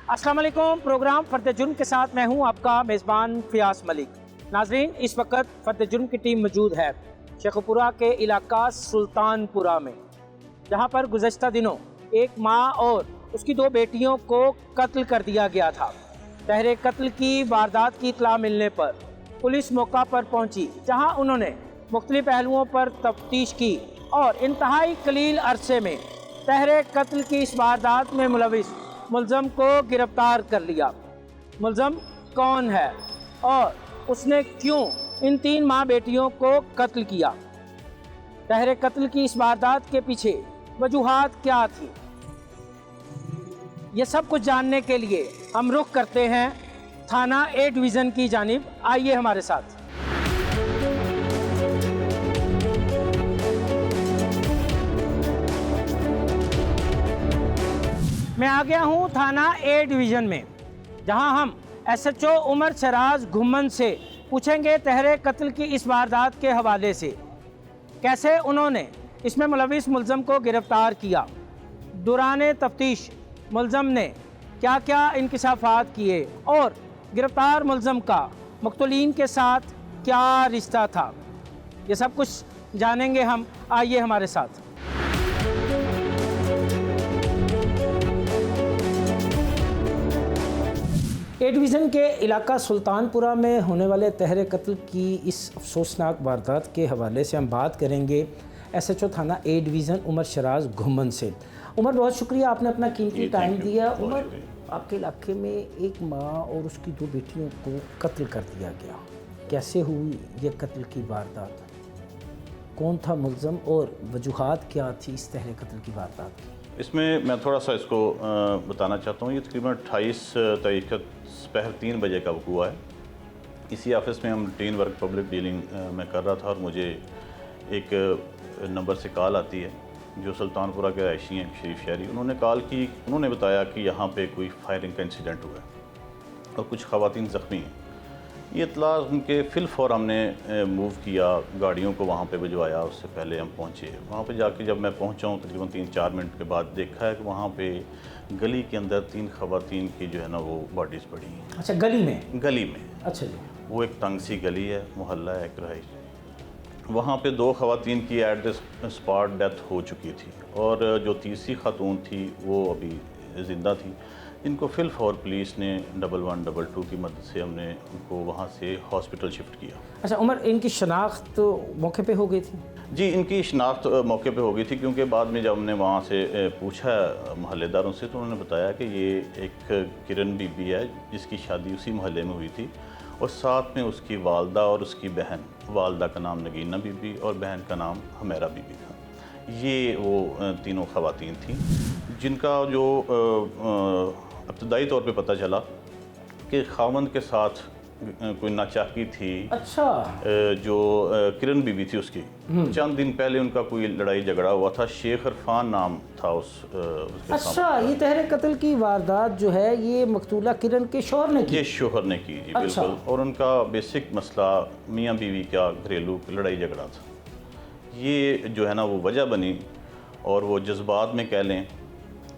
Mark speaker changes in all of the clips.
Speaker 1: अस्सलाम वालेकुम। प्रोग्राम फ़र्द जुर्म के साथ मैं हूं आपका मेज़बान फ़ियाज़ मलिक। नाज़रीन, इस वक्त फ़र्द जुर्म की टीम मौजूद है शेखपुरा के इलाका सुल्तानपुरा में, जहां पर गुज़श्ता दिनों एक माँ और उसकी 2 बेटियों को कत्ल कर दिया गया था। तहरे कत्ल की वारदात की इत्तला मिलने पर पुलिस मौका पर पहुंची, जहां उन्होंने मुख्तलिफ पहलुओं पर तफ्तीश की और इंतहाई कलील अरसे में तहरे कत्ल की इस वारदात में मुलविस मुल्ज़म को गिरफ्तार कर लिया। मुल्ज़म कौन है और उसने क्यों इन 3 माँ बेटियों को कत्ल किया, तहरे कत्ल की इस वारदात के पीछे वजूहात क्या थी, ये सब कुछ जानने के लिए हम रुख करते हैं थाना ए डिवीज़न की जानिब। आइए हमारे साथ। मैं आ गया हूं थाना ए डिवीज़न में, जहां हम SHO उमर शराज घुम्मन से पूछेंगे तहरे कत्ल की इस वारदात के हवाले से कैसे उन्होंने इसमें मुलविस मुल्ज़म को गिरफ़्तार किया, दौरान तफ्तीश मुल्ज़म ने क्या क्या इंकशाफात किए और गिरफ़्तार मुल्ज़म का मक़तूलीन के साथ क्या रिश्ता था। ये सब कुछ जानेंगे हम। आइए हमारे साथ। ए डिवीज़न के इलाका सुल्तानपुरा में होने वाले तहरे कत्ल की इस अफसोसनाक वारदात के हवाले से हम बात करेंगे SHO थाना ए डिवीज़न उमर शराज घुम्मन से। उमर, बहुत शुक्रिया, आपने अपना कीमती टाइम दिया। उमर, आपके इलाके में एक माँ और उसकी 2 बेटियों को कत्ल कर दिया गया, कैसे हुई ये कत्ल की वारदात, कौन था मुल्ज़म और वजूहात क्या थी इस तहरे कत्ल की वारदात की?
Speaker 2: इसमें मैं थोड़ा सा इसको बताना चाहता हूँ। ये तकरीबन 28 तारीख का दोपहर 3 बजे का वक़ूआ है। इसी ऑफ़िस में हम रूटीन वर्क पब्लिक डीलिंग में कर रहा था और मुझे एक नंबर से कॉल आती है जो सुल्तानपुरा के रहायशी हैं, शरीफ शहरी। उन्होंने कॉल की, उन्होंने बताया कि यहाँ पे कोई फायरिंग का इंसिडेंट हुआ है और कुछ ख़वातीन ज़ख्मी हैं। ये इत्तला उनके फ़िलफ़ौर हमने मूव किया, गाड़ियों को वहाँ पे भिजवाया। उससे पहले हम पहुँचे वहाँ पे। जाके जब मैं पहुँचा हूँ तकरीबन 3-4 मिनट के बाद देखा है कि वहाँ पे गली के अंदर 3 ख़वातीन की जो है ना वो बॉडीज़ पड़ी हैं।
Speaker 1: अच्छा, गली में?
Speaker 2: गली में।
Speaker 1: अच्छा जी।
Speaker 2: वो एक तंग सी गली है, मोहल्ला है, एक रहाइश। वहाँ पे 2 ख़वातीन की एट द स्पॉट डेथ हो चुकी थी और जो तीसरी खातून थी वो अभी ज़िंदा थी, इनको फ़िलफ़ौर पुलिस ने 1122 की मदद से हमने उनको वहाँ से हॉस्पिटल शिफ्ट किया।
Speaker 1: अच्छा उमर, इनकी शनाख्त मौके पे हो गई थी?
Speaker 2: जी, इनकी शनाख्त मौके पे हो गई थी, क्योंकि बाद में जब हमने वहाँ से पूछा मोहल्लेदारों से तो उन्होंने बताया कि ये एक किरण बीबी है जिसकी शादी उसी मोहल्ले में हुई थी और साथ में उसकी वालदा और उसकी बहन, वालदा का नाम नगीना बीबी और बहन का नाम हमेरा बीबी था। ये वो तीनों ख़वातीन थीं जिनका जो इब्तदाई तौर पे पता चला कि खावंद के साथ कोई नाचाकी थी।
Speaker 1: अच्छा।
Speaker 2: जो किरण बीबी थी उसकी चंद दिन पहले उनका कोई लड़ाई झगड़ा हुआ था। शेख इरफान नाम था उसके।
Speaker 1: अच्छा, ये तहरे कत्ल की वारदात जो है ये मकतूला किरण के शौहर ने की?
Speaker 2: ये शौहर ने की जी।
Speaker 1: अच्छा।
Speaker 2: बिल्कुल। और उनका बेसिक मसला मियाँ बीवी का घरेलू लड़ाई झगड़ा था। ये जो है ना वो वजह बनी और वो जज्बात में कह लें,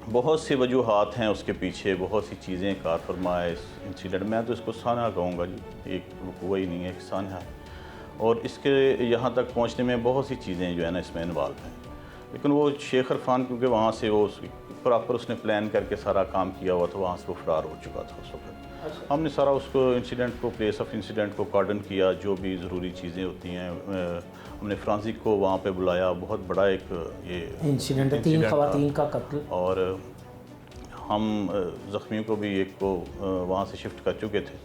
Speaker 2: बहुत सी वजूहात हैं उसके पीछे, बहुत सी चीज़ें कार फरमा है इस इंसिडेंट। मैं तो इसको सानहा कहूँगा जी, एक वक़ूआ ही नहीं है, एक सानहा है। और इसके यहाँ तक पहुँचने में बहुत सी चीज़ें जो है ना इसमें इन्वॉल्व हैं। लेकिन वो शेख इरफान, क्योंकि वहाँ से वो प्रॉपर उसने प्लान करके सारा काम किया हुआ था, वहाँ से वो फरार हो चुका था उस वक्त। हमने सारा उसको इंसिडेंट को, प्लेस ऑफ इंसिडेंट को कार्डन किया, जो भी ज़रूरी चीज़ें होती हैं। हमने फ्रांसिक को वहाँ पे बुलाया। बहुत बड़ा एक ये
Speaker 1: इंसिडेंट है, 3 ख़वातीन का कत्ल। और
Speaker 2: हम ज़ख्मियों को भी एक को वहाँ से शिफ्ट कर चुके थे।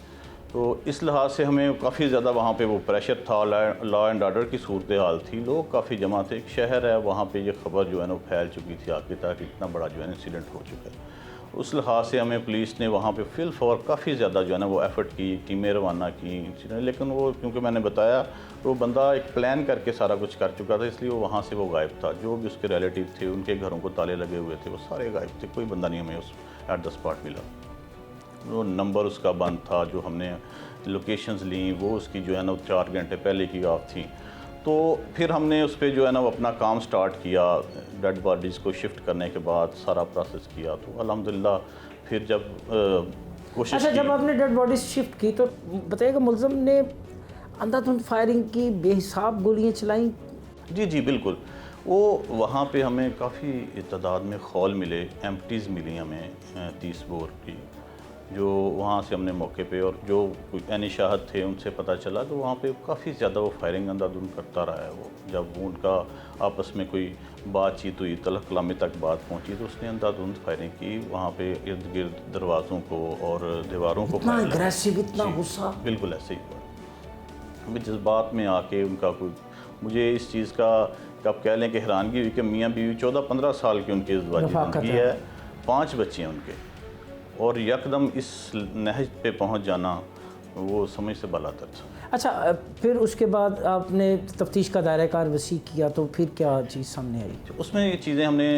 Speaker 2: तो इस लिहाज से हमें काफ़ी ज़्यादा वहाँ पे वो प्रेशर था, लॉ एंड ऑर्डर की सूरत हाल थी, लोग काफ़ी जमा थे। एक शहर है, वहाँ पे ये ख़बर जो है ना फैल चुकी थी आगे तक, इतना बड़ा जो है इंसिडेंट हो चुका है। उस लिहाज से हमें पुलिस ने वहाँ पे फ़िलफ़ौर काफ़ी ज़्यादा जो है ना वो एफ़र्ट की, टीमें रवाना की। लेकिन वो, क्योंकि मैंने बताया, वो बंदा एक प्लान करके सारा कुछ कर चुका था, इसलिए वो वहाँ से वो गायब था। जो भी उसके रिलेटिव थे, उनके घरों को ताले लगे हुए थे, वो सारे गायब थे। कोई बंदा नहीं हमें उस एट द स्पॉट मिला। वो नंबर उसका बंद था, जो हमने लोकेशंस ली वो उसकी जो है ना 4 घंटे पहले की ऑफ थी। तो फिर हमने उस पर जो है ना वो अपना काम स्टार्ट किया, डेड बॉडीज़ को शिफ्ट करने के बाद सारा प्रोसेस किया। तो अल्हम्दुलिल्लाह फिर जब कोशिश
Speaker 1: अच्छा, जब आपने डेड बॉडी शिफ्ट की तो बताइएगा, मुलज़म ने अंधाधुंध फायरिंग की, बेहिसाब गोलियां चलाई?
Speaker 2: जी जी बिल्कुल। वो वहाँ पे हमें काफ़ी तादाद में खौल मिले, एम्प्टीज़ मिली हमें 30 बोर की, जो वहाँ से हमने मौके पे, और जो कोई एनी शाहद थे उनसे पता चला कि वहाँ पे काफ़ी ज़्यादा वो फायरिंग अंधाधुंध करता रहा है। वो जब वो उनका आपस में कोई बातचीत हुई, तलख कलामी तक बात पहुँची, तो उसने अंधाधुंध फायरिंग की वहाँ पे इर्द गिर्द दरवाज़ों को और दीवारों को।
Speaker 1: इतना अग्रेसिव, इतना गुस्सा?
Speaker 2: बिल्कुल ऐसे ही हुआ। अभी जज्बात में आके उनका कोई, मुझे इस चीज़ का आप कह लें कि हैरानगी हुई कि मियाँ बीवी 14-15 साल की उनकी इज़्दिवाजी ज़िंदगी है, 5 बच्चे हैं उनके, और यकदम इस नहज पे पहुंच जाना वो समझ से बालातर था।
Speaker 1: अच्छा, फिर उसके बाद आपने तफ्तीश का दायरा कार वसी किया, तो फिर क्या चीज़ सामने आई?
Speaker 2: उसमें ये चीज़ें हमने,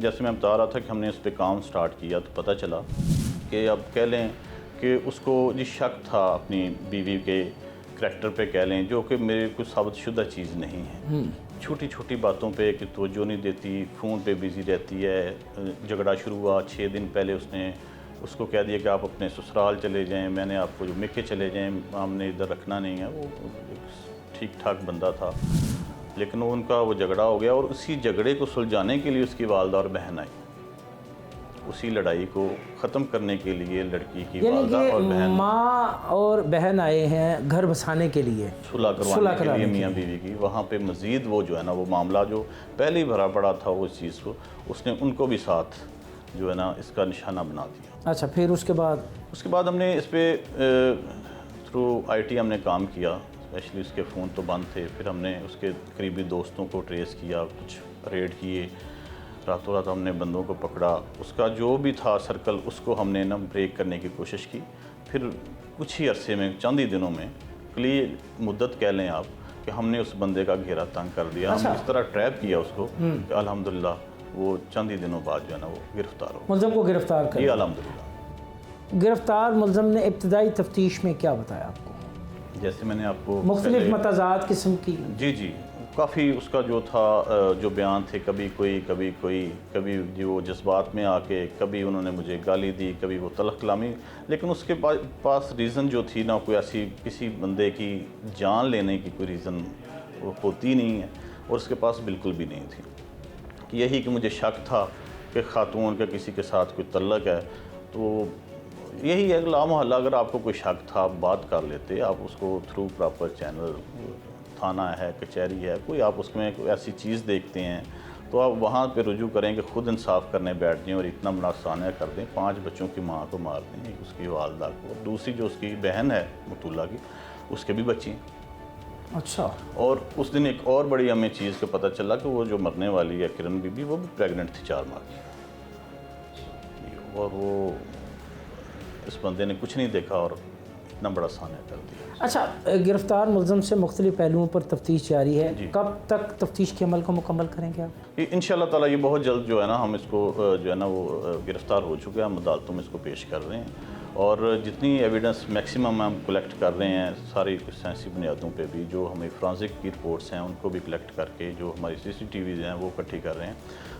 Speaker 2: जैसे मैं बता रहा था कि हमने उस पर काम स्टार्ट किया, तो पता चला कि अब कह लें कि उसको जी शक था अपनी बीवी के करैक्टर पे, कह लें, जो कि मेरे कुछ साबितशुदा चीज़ नहीं है। छोटी छोटी बातों पे कि तवज्जो नहीं देती, फ़ोन पे बिज़ी रहती है। झगड़ा शुरू हुआ 6 दिन पहले उसने उसको कह दिया कि आप अपने ससुराल चले जाएं, मैंने आपको जो मिके चले जाएं, हमने इधर रखना नहीं है। वो एक ठीक ठाक बंदा था, लेकिन उनका वो झगड़ा हो गया, और उसी झगड़े को सुलझाने के लिए उसकी वालदा और बहन आई। उसी लड़ाई को ख़त्म करने के लिए लड़की की वालदा और बहन,
Speaker 1: माँ और बहन आए हैं घर बसाने के लिए,
Speaker 2: सुलह करवाने के लिए मियाँ बीवी की। वहाँ पे मज़ीद वो जो है ना वो मामला जो पहले ही भरा पड़ा था, वो इस चीज़ को उसने उनको भी साथ जो है ना इसका निशाना बना दिया।
Speaker 1: अच्छा, फिर उसके बाद
Speaker 2: हमने इस पर थ्रू IT हमने काम किया, स्पेशली उसके फ़ोन तो बंद थे। फिर हमने उसके करीबी दोस्तों को ट्रेस किया, कुछ रेड किए, रातों रात हमने बंदों को पकड़ा, उसका जो भी था सर्कल उसको हमने ना ब्रेक करने की कोशिश की। फिर कुछ ही अरसे में, चंद ही दिनों में, क्लियर मुद्दत कह लें आप, कि हमने उस बंदे का घेरा तंग कर दिया।
Speaker 1: अच्छा।
Speaker 2: हमने इस तरह ट्रैप किया उसको कि अल्हम्दुलिल्लाह वो चंद ही दिनों बाद जो है ना वो गिरफ्तार हो।
Speaker 1: मुलज़म को गिरफ्तार कर
Speaker 2: जी अल्हम्दुलिल्लाह।
Speaker 1: गिरफ्तार मुलज़म ने इब्तदाई तफ्तीश में क्या बताया आपको?
Speaker 2: जैसे मैंने आपको
Speaker 1: मुख्तलिफ मतज़ात किस्म की?
Speaker 2: जी जी, काफ़ी उसका जो था जो बयान थे, कभी जी वो जज्बात में आके, कभी उन्होंने मुझे गाली दी, कभी वो तलख कलामी, लेकिन उसके पास रीज़न जो थी ना, कोई ऐसी किसी बंदे की जान लेने की कोई रीज़न वो होती नहीं है, और उसके पास बिल्कुल भी नहीं थी। कि यही कि मुझे शक था कि ख़ातून का किसी के साथ कोई तल्लक है, तो यही है लामोहल्ला। अगर आपको कोई शक था आप बात कर लेते, आप उसको थ्रू प्रॉपर चैनल, थाना है, कचहरी है, कोई आप उसमें कोई ऐसी चीज़ देखते हैं तो आप वहाँ पे रुजू करें कि खुद इंसाफ करने बैठ जाएं और इतना बड़ा सान्या कर दें। 5 बच्चों की माँ को मार दें, एक उसकी वालदा को, और दूसरी जो उसकी बहन है मुतुल्ला की, उसके भी बच्ची हैं।
Speaker 1: अच्छा।
Speaker 2: और उस दिन एक और बड़ी हमें चीज़ का पता चला कि वो जो मरने वाली है किरण बीबी, वो भी प्रेग्नेंट थी 4 माह की, और वो इस बंदे ने कुछ नहीं देखा और इतना बड़ा सान्या कर दिया।
Speaker 1: अच्छा, गिरफ्तार मुलज़म से मुख्तलिफ पहलुओं पर तफ्तीश जारी है, कब तक तफ्तीश के अमल को मुकम्मल करेंगे आप?
Speaker 2: इंशाअल्लाह ताला ये बहुत जल्द जो है ना हम इसको जो है ना वो गिरफ़्तार हो चुके हैं, हम अदालतों में इसको पेश कर रहे हैं, और जितनी एविडेंस मैक्सिमम हम कलेक्ट कर रहे हैं, सारी साइंसी बुनियादों पे भी, जो हमें फ्रांसिक की रिपोर्ट्स हैं उनको भी कलेक्ट करके, जो हमारी CCTVs हैं वो इकट्ठी कर रहे हैं।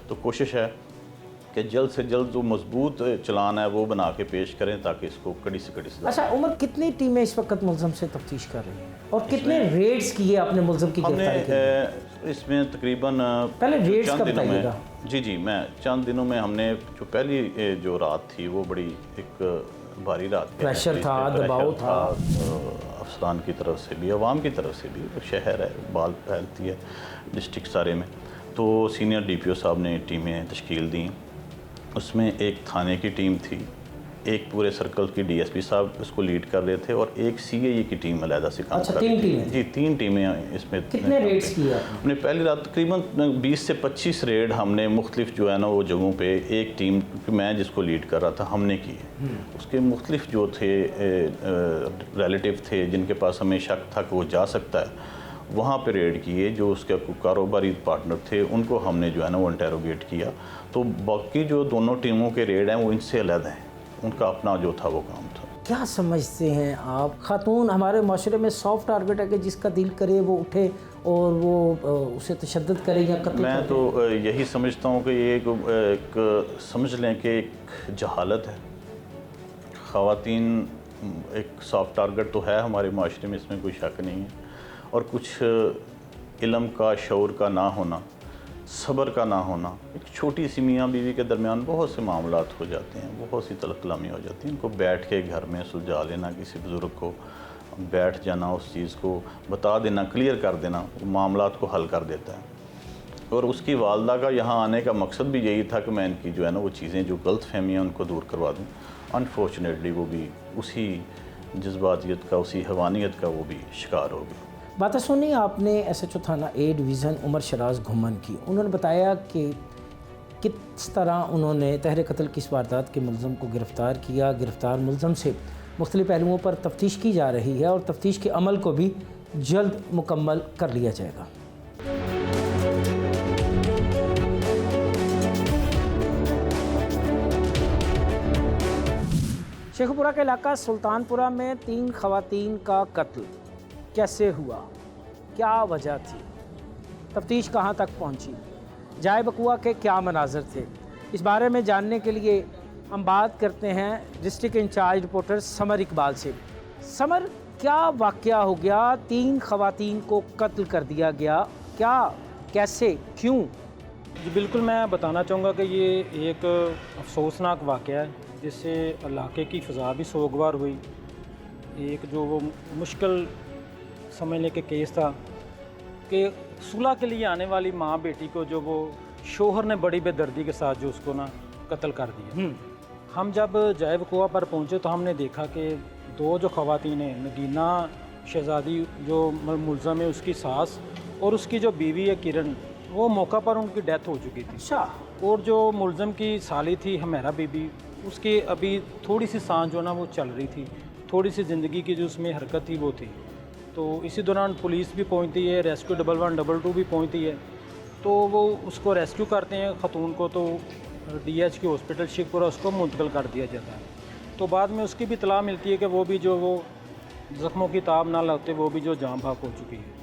Speaker 2: तो कोशिश है कि जल्द से जल्द जो मजबूत चलान है वो बना के पेश करें, ताकि इसको कड़ी से कड़ी सज़ा।
Speaker 1: अच्छा उमर, कितनी टीमें इस वक्त मुलज़म से तफ्तीश कर रही हैं, और कितने रेड्स किए आपने मुलज़म की गिरफ्तारी के लिए?
Speaker 2: इसमें तकरीबन
Speaker 1: पहले रेड्स का बताइएगा।
Speaker 2: जी मैं चंद दिनों में हमने जो पहली जो रात थी वो बड़ी एक भारी रात,
Speaker 1: प्रेशर था, दबाव था
Speaker 2: अफसरान की तरफ से भी, अवाम की तरफ से भी। शहर है, बाल फैलती है डिस्ट्रिक्ट सारे में, तो सीनियर DPO साहब ने टीमें तश्कील दी। उसमें एक थाने की टीम थी, एक पूरे सर्कल की DSP साहब उसको लीड कर रहे थे, और एक CAE की टीम अलहदा से काम कर रही थी। जी 3 टीमें इसमें।
Speaker 1: कितने रेड्स किए आपने?
Speaker 2: हमने पहली रात तकरीबन 20 से 25 रेड हमने मुख्तलिफ जो है ना वो जगहों पे, एक टीम मैं जिसको लीड कर रहा था हमने की है। उसके मुख्तलिफ जो थे रिलेटिव थे जिनके पास हमें शक था कि वो जा सकता है, वहाँ पे रेड किए। जो उसके कारोबारी पार्टनर थे उनको हमने जो है ना वो इंटेरोगेट किया। तो बाकी जो दोनों टीमों के रेड हैं वो इनसे अलग हैं, उनका अपना जो था वो काम था।
Speaker 1: क्या समझते हैं आप, खातून हमारे माशरे में सॉफ्ट टारगेट है कि जिसका दिल करे वो उठे और वो उसे तशद्दुद करे या कत्ल
Speaker 2: मैं
Speaker 1: करे?
Speaker 2: तो यही समझता हूँ कि ये एक समझ लें कि एक जहालत है। ख़वातीन एक सॉफ्ट टारगेट तो है हमारे माशरे में, इसमें कोई शक नहीं है। और कुछ इल्म का, शऊर का ना होना, सब्र का ना होना, एक छोटी सी मियाँ बीवी के दरमियान बहुत से मामलात हो जाते हैं, बहुत सी तलब कलामी हो जाती है। इनको बैठ के घर में सुलझा लेना, किसी बुज़ुर्ग को बैठ जाना, उस चीज़ को बता देना, क्लियर कर देना, मामलात को हल कर देता है। और उसकी वालदा का यहाँ आने का मकसद भी यही था कि मैं इनकी जो है ना वो चीज़ें जो गलत फहमियाँ उनको दूर करवा दूँ। अनफॉर्चुनेटली वो भी उसी जज्बातियत का, उसी हवानियत का वो भी शिकार हो गई।
Speaker 1: बातें सुनी आपने SHO थाना A डिवीज़न उमर शराज घुमन की। उन्होंने बताया कि किस तरह उन्होंने तहरीर कत्ल की इस वारदात के मुलज़म को गिरफ़्तार किया। गिरफ़्तार मुलज़म से मुख्तलिफ़ पहलुओं पर तफ्तीश की जा रही है और तफ्तीश के अमल को भी जल्द मुकम्मल कर लिया जाएगा। शेखपुरा के इलाका सुल्तानपुरा में 3 ख़वातीन का कत्ल कैसे हुआ, क्या वजह थी, तफ्तीश कहाँ तक पहुँची, जाए बकुआ के क्या मनाजर थे, इस बारे में जानने के लिए हम बात करते हैं district incharge reporter Samar Iqbal से। समर, क्या वाक़या हो गया, 3 ख़वातीन को कत्ल कर दिया गया, क्या, कैसे, क्यों?
Speaker 3: जी बिल्कुल, मैं बताना चाहूँगा कि ये एक अफसोसनाक वाक़या है जिससे इलाके की फ़ज़ा भी सोगवार हुई। एक जो वो मुश्किल समझने के केस था कि सुलह के लिए आने वाली माँ बेटी को जो वो शोहर ने बड़ी बेदर्दी के साथ जो उसको ना कत्ल कर दिया। हम जब जाए वक़ुआ पर पहुँचे तो हमने देखा कि 2 जो ख़वातीन हैं, नगीना शहज़ादी जो मुलज़म है उसकी सास और उसकी जो बीवी है किरण, वो मौका पर उनकी डेथ हो चुकी थी।
Speaker 1: अच्छा।
Speaker 3: और जो मुलज़म की साली थी हमेरा बीबी, उसकी अभी थोड़ी सी सांस जो ना वो चल रही थी, थोड़ी सी ज़िंदगी की जो उसमें हरकत थी वो थी। तो इसी दौरान पुलिस भी पहुंचती है, रेस्क्यू 112 भी पहुंचती है, तो वो उसको रेस्क्यू करते हैं ख़तून को, तो DH के हॉस्पिटल शेखपुरा उसको मुंतकिल कर दिया जाता है। तो बाद में उसकी भी इत्तला मिलती है कि वो भी जो वो ज़ख्मों की ताब ना लगते वो भी जो जान भाग हो चुकी है।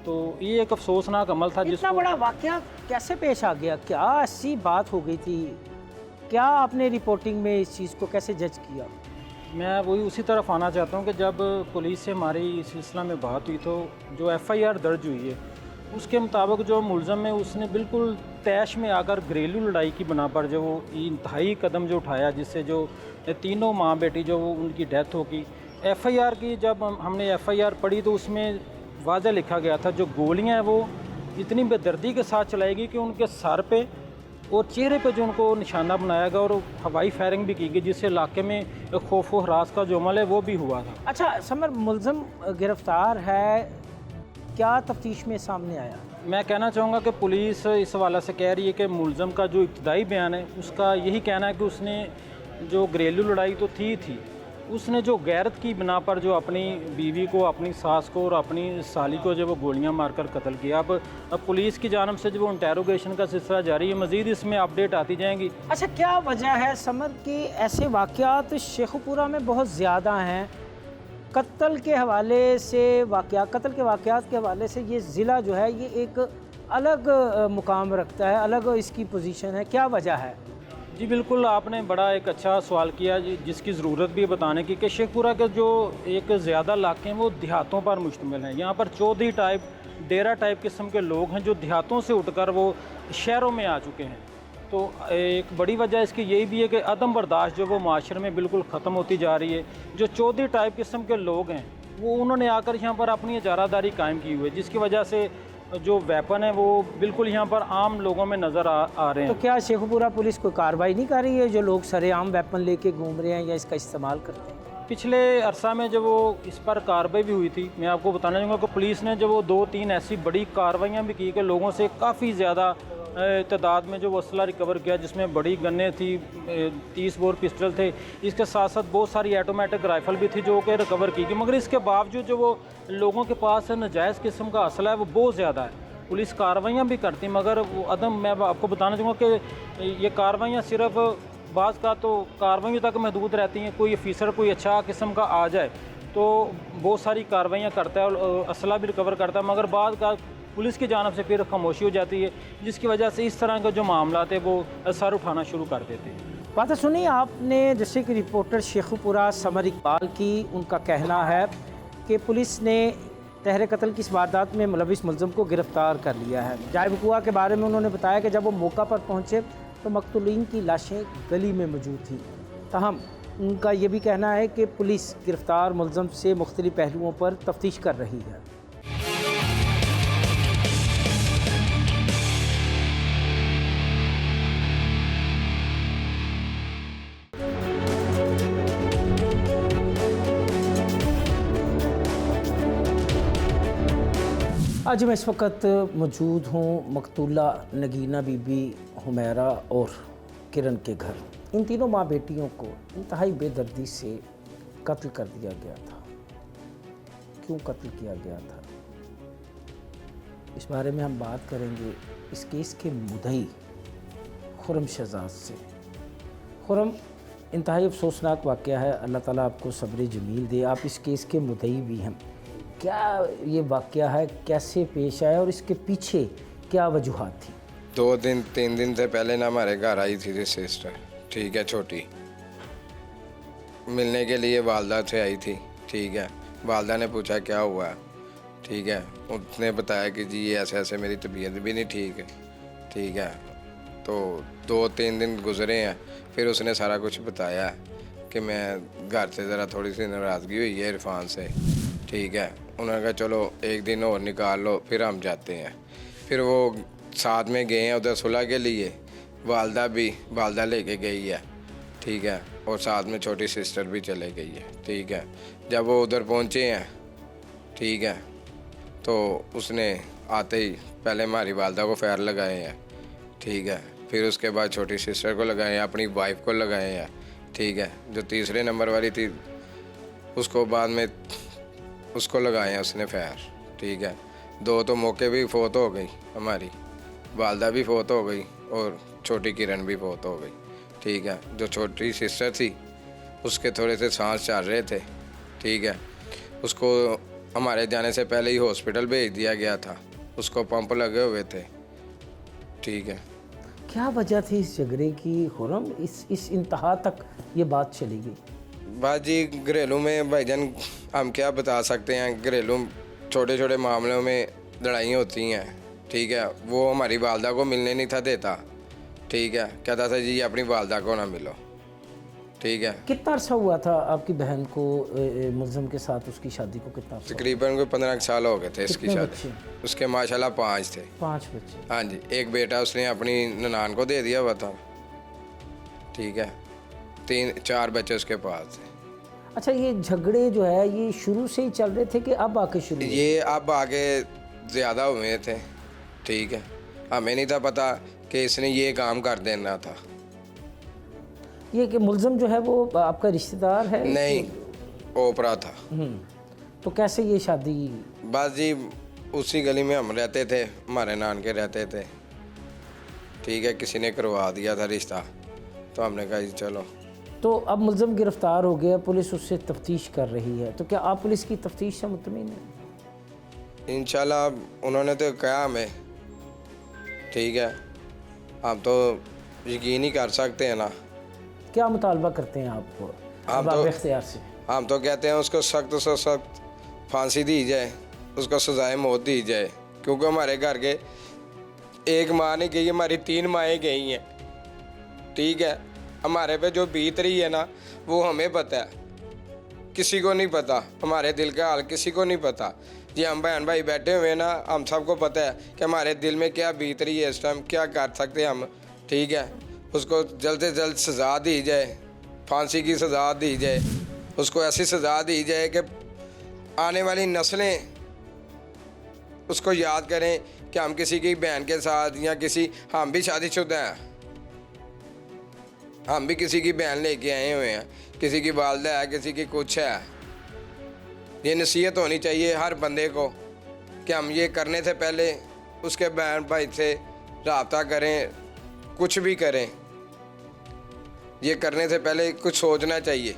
Speaker 3: तो ये एक अफसोसनाक अमल था।
Speaker 1: इतना बड़ा वाक़या कैसे पेश आ गया, क्या ऐसी बात हो गई थी, क्या आपने रिपोर्टिंग में इस चीज़ को कैसे जज किया?
Speaker 3: मैं वही उसी तरफ आना चाहता हूँ कि जब पुलिस से हमारी इस सिलसिला में बात हुई तो जो FIR दर्ज हुई है उसके मुताबिक जो मुलज़म है उसने बिल्कुल तैश में आकर घरेलू लड़ाई की बना पर जो वो इंतहाई कदम जो उठाया जिससे जो तीनों माँ बेटी जो वो उनकी डेथ होगी। FIR की जब हमने FIR पढ़ी तो उसमें वाज़ह लिखा गया था जो गोलियाँ हैं वो इतनी बेदर्दी के साथ चलाएगी कि उनके सर पे और चेहरे पे जो उनको निशाना बनाया गया और हवाई फायरिंग भी की गई जिससे इलाके में खौफ व हरास का जो अमल है वो भी हुआ था।
Speaker 1: अच्छा समर, मुलज़म गिरफ़्तार है, क्या तफ्तीश में सामने आया?
Speaker 3: मैं कहना चाहूँगा कि पुलिस इस हवाले से कह रही है कि मुलज़म का जो इब्तदाई बयान है उसका यही कहना है कि उसने जो घरेलू लड़ाई तो थी, उसने जो गैरत की बिना पर जो अपनी बीवी को, अपनी सास को और अपनी साली को जो वो गोलियां मारकर कत्ल किया। अब पुलिस की जानब से जो वो इंटेरोगेशन का सिलसिला जारी है, मज़ीद इसमें अपडेट आती जाएंगी।
Speaker 1: अच्छा, क्या वजह है समर कि ऐसे वाक़यात शेखपुरा में बहुत ज़्यादा हैं? कत्ल के हवाले से कत्ल के वाक़यात के हवाले से ये ज़िला जो है ये एक अलग मुकाम रखता है, अलग इसकी पोजीशन है, क्या वजह है?
Speaker 3: जी बिल्कुल, आपने बड़ा एक अच्छा सवाल किया जिसकी ज़रूरत भी है बताने की कि शेखपुरा के जो एक ज़्यादा इलाके हैं वो देहातों पर मुश्तमिल हैं। यहाँ पर चौधरी टाइप, डेरा टाइप किस्म के लोग हैं जो देहातों से उठकर वो शहरों में आ चुके हैं। तो एक बड़ी वजह इसकी यही भी है कि अदम बर्दाश्त जो वो माशरे में बिल्कुल ख़त्म होती जा रही है। जो चौधरी टाइप किस्म के लोग हैं वो उन्होंने आकर यहाँ पर अपनी इजारादारी कायम की हुई है, जिसकी वजह से जो वेपन है वो बिल्कुल यहाँ पर आम लोगों में नज़र आ रहे हैं।
Speaker 1: तो क्या शेखपुरा पुलिस कोई कार्रवाई नहीं कर रही है जो लोग सरेआम वेपन लेके घूम रहे हैं या इसका इस्तेमाल करते हैं?
Speaker 3: पिछले अरसा में जब वो इस पर कार्रवाई भी हुई थी, मैं आपको बताना चाहूँगा कि पुलिस ने जब वो 2-3 ऐसी बड़ी कार्रवाइयाँ भी की कि लोगों से काफ़ी ज़्यादा तादाद में जो असला रिकवर किया, जिसमें बड़ी गन्ने थी, 30 बोर पिस्टल थे, इसके साथ साथ बहुत सारी ऑटोमेटिक राइफ़ल भी थी जो कि रिकवर की गई। मगर इसके बावजूद जो वो लोगों के पास नाजायज़ किस्म का असला है वो बहुत ज़्यादा है। पुलिस कार्रवाइयाँ भी करती मगर वो मैं आपको बताना चाहूँगा कि ये कार्रवाइयाँ सिर्फ बाज़ का तो कार्रवाइयों तक महदूद रहती हैं। कोई ऑफिसर कोई अच्छा किस्म का आ जाए तो बहुत सारी कार्रवाइयाँ करता है और असला भी रिकवर करता है, मगर बाद का पुलिस की जानब से फिर खामोशी हो जाती है, जिसकी वजह से इस तरह का जो मामला थे वो असर उठाना शुरू कर देते हैं।
Speaker 1: बात सुनिए आपने, जैसे कि रिपोर्टर शेखुपुरा समर इकबाल की, उनका कहना है कि पुलिस ने तहरे कत्ल की इस वारदात में मुलविस मुलज़म को गिरफ़्तार कर लिया है। जाए वक़ुआ के बारे में उन्होंने बताया कि जब वो मौका पर पहुँचे तो मकतूलीन की लाशें गली में मौजूद थीं। ताहम उनका ये भी कहना है कि पुलिस गिरफ़्तार मुलज़म से मुख्तलिफ़ पहलुओं पर तफ्तीश कर रही है। आज मैं इस वक्त मौजूद हूँ मकतूला नगीना बीबी, हुमैरा और किरण के घर। इन तीनों माँ बेटियों को इंतहाई बेदर्दी से कत्ल कर दिया गया था। क्यों कत्ल किया गया था, इस बारे में हम बात करेंगे इस केस के मुद्दई खुर्रम शहजाद से। खुर्रम, इंतहाई अफसोसनाक वाक़या है, अल्लाह ताला आपको सब्र जमील दे। आप इस केस के मुद्दई भी हैं। क्या ये वाक़या है, कैसे पेश आया और इसके पीछे क्या वजूहात थी?
Speaker 4: 2-3 दिन से पहले ना हमारे घर आई थी सिस्टर, ठीक है, छोटी, मिलने के लिए वालदा से आई थी, ठीक है। वालदा ने पूछा क्या हुआ, ठीक है, उसने बताया कि जी ऐसे ऐसे मेरी तबीयत भी नहीं ठीक है, ठीक है। तो 2-3 दिन गुजरे हैं, फिर उसने सारा कुछ बताया कि मैं घर से ज़रा थोड़ी सी नाराज़गी हुई है इरफान से, ठीक है। उन्होंने कहा चलो एक दिन और निकाल लो फिर हम जाते हैं। फिर वो साथ में गए हैं उधर सुलह के लिए, वालदा लेके गई है, ठीक है, और साथ में छोटी सिस्टर भी चले गई है, ठीक है। जब वो उधर पहुंचे हैं, ठीक है, तो उसने आते ही पहले हमारी वालदा को फैर लगाए हैं, ठीक है, फिर उसके बाद छोटी सिस्टर को लगाए हैं, अपनी वाइफ को लगाए हैं, ठीक है। जो तीसरे नंबर वाली थी उसको बाद में उसको लगाए हैं उसने फैर, ठीक है। 2 तो मौके भी फोत हो गई, हमारी वालदा भी फोत हो गई और छोटी किरण भी फोत हो गई, ठीक है। जो छोटी सिस्टर थी उसके थोड़े से सांस चल रहे थे, ठीक है। उसको हमारे जाने से पहले ही हॉस्पिटल भेज दिया गया था, उसको पंप लगे हुए थे, ठीक है।
Speaker 1: क्या वजह थी इस झगड़े की खुर्रम, इस इंतहा तक ये बात चली गई?
Speaker 4: बाजी घरेलू में भाईजान हम क्या बता सकते हैं, घरेलू छोटे छोटे मामलों में लड़ाई होती हैं, ठीक है। वो हमारी वालदा को मिलने नहीं था देता, ठीक है, कहता था जी अपनी वालदा को ना मिलो, ठीक है।
Speaker 1: कितना अर्सा हुआ था आपकी बहन को मुलज़म के साथ, उसकी शादी को कितना अर्सा?
Speaker 4: तकरीबन कोई 15 साल हो गए थे इसकी
Speaker 1: कितने
Speaker 4: शादी।
Speaker 1: बच्चे?
Speaker 4: उसके माशाल्लाह 5 थे।
Speaker 1: 5 बच्चे?
Speaker 4: हाँ जी, एक बेटा उसने अपनी ननान को दे दिया हुआ था, ठीक है। 3-4 बच्चे उसके पास थे।
Speaker 1: अच्छा, ये झगड़े जो है ये शुरू से ही चल रहे थे कि अब आके शुरू हुए?
Speaker 4: ये अब आगे ज़्यादा हुए थे, ठीक है। हमें नहीं था पता कि इसने ये काम कर देना था।
Speaker 1: ये कि मुलज़म जो है वो आपका रिश्तेदार है?
Speaker 4: नहीं, ओपरा था।
Speaker 1: तो कैसे ये शादी?
Speaker 4: बस जी उसी गली में हम रहते थे, हमारे नान के रहते थे, ठीक है। किसी ने करवा दिया था रिश्ता, तो हमने कहा जी चलो।
Speaker 1: तो अब मुलज़म गिरफ़्तार हो गया, पुलिस उससे तफ्तीश कर रही है, तो क्या आप पुलिस की तफ्तीश से मुतमिन हैं?
Speaker 4: इंशाल्लाह उन्होंने तो कहा हमें, ठीक है, हम तो यकीन ही कर सकते हैं ना।
Speaker 1: क्या मुतालबा करते हैं आप
Speaker 4: तो
Speaker 1: इख्तियार से?
Speaker 4: हम तो कहते हैं उसको सख्त से सख्त फांसी दी जाए, उसको सजाए मौत दी जाए, क्योंकि हमारे घर के एक माँ नहीं गई, हमारी 3 माएँ गई हैं, ठीक है। हमारे पे जो बीत रही है ना वो हमें पता है, किसी को नहीं पता, हमारे दिल का हाल किसी को नहीं पता। जी हम बहन भाई बैठे हुए हैं ना, हम सबको पता है कि हमारे दिल में क्या बीत रही है इस टाइम, क्या कर सकते हैं हम, ठीक है। उसको जल्द से जल्द सज़ा दी जाए, फांसी की सज़ा दी जाए, उसको ऐसी सज़ा दी जाए कि आने वाली नस्लें उसको याद करें कि हम किसी की बहन के साथ या किसी, हम भी शादीशुदा हैं, हम भी किसी की बहन लेके आए हुए हैं, किसी की वालदा है, किसी की कुछ है। ये नसीहत होनी चाहिए हर बंदे को कि हम ये करने से पहले उसके बहन भाई से रब्ता करें, कुछ भी करें। ये करने से पहले कुछ सोचना चाहिए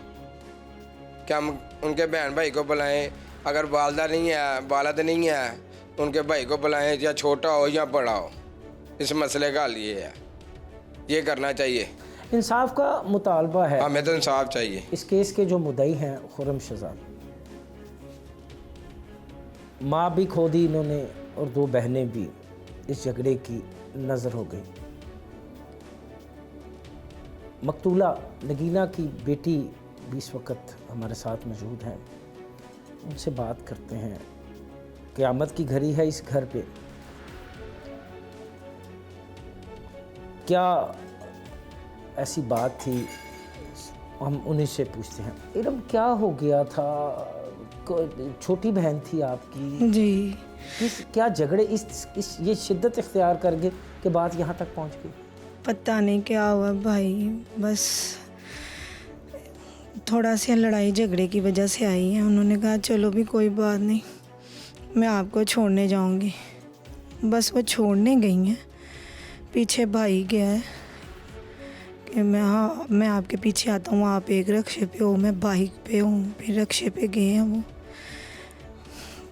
Speaker 4: कि हम उनके बहन भाई को बुलाएं। अगर वालदा नहीं है, वालद नहीं है, तो उनके भाई को बुलाएं, या छोटा हो या बड़ा हो। इस मसले का हल ये है, ये करना चाहिए।
Speaker 1: इंसाफ का मुतालबा है।
Speaker 4: हमें तो इंसाफ चाहिए।
Speaker 1: इस केस के जो मुद्दई हैं खुर्रम शहजाद, माँ भी खो दी इन्होंने और 2 बहनें भी इस झगड़े की नज़र हो गई। मकतूला नगीना की बेटी भी इस वक्त हमारे साथ मौजूद हैं, उनसे बात करते हैं। क़यामत की घड़ी है इस घर पे, क्या ऐसी बात थी, हम उन्हीं से पूछते हैं। इरम, क्या हो गया था? छोटी बहन थी आपकी
Speaker 5: जी।
Speaker 1: क्या झगड़े इस ये शिद्दत इख्तियार कर गए के बाद यहाँ तक पहुँच गई?
Speaker 5: पता नहीं क्या हुआ भाई, बस थोड़ा सी लड़ाई झगड़े की वजह से आई है। उन्होंने कहा चलो भी कोई बात नहीं, मैं आपको छोड़ने जाऊंगी। बस वो छोड़ने गई हैं, पीछे भाई गया है कि मैं आपके पीछे आता हूँ, आप एक रक्शे पे हो, मैं बाइक पे हूँ। फिर रक्शे पे गए हैं वो,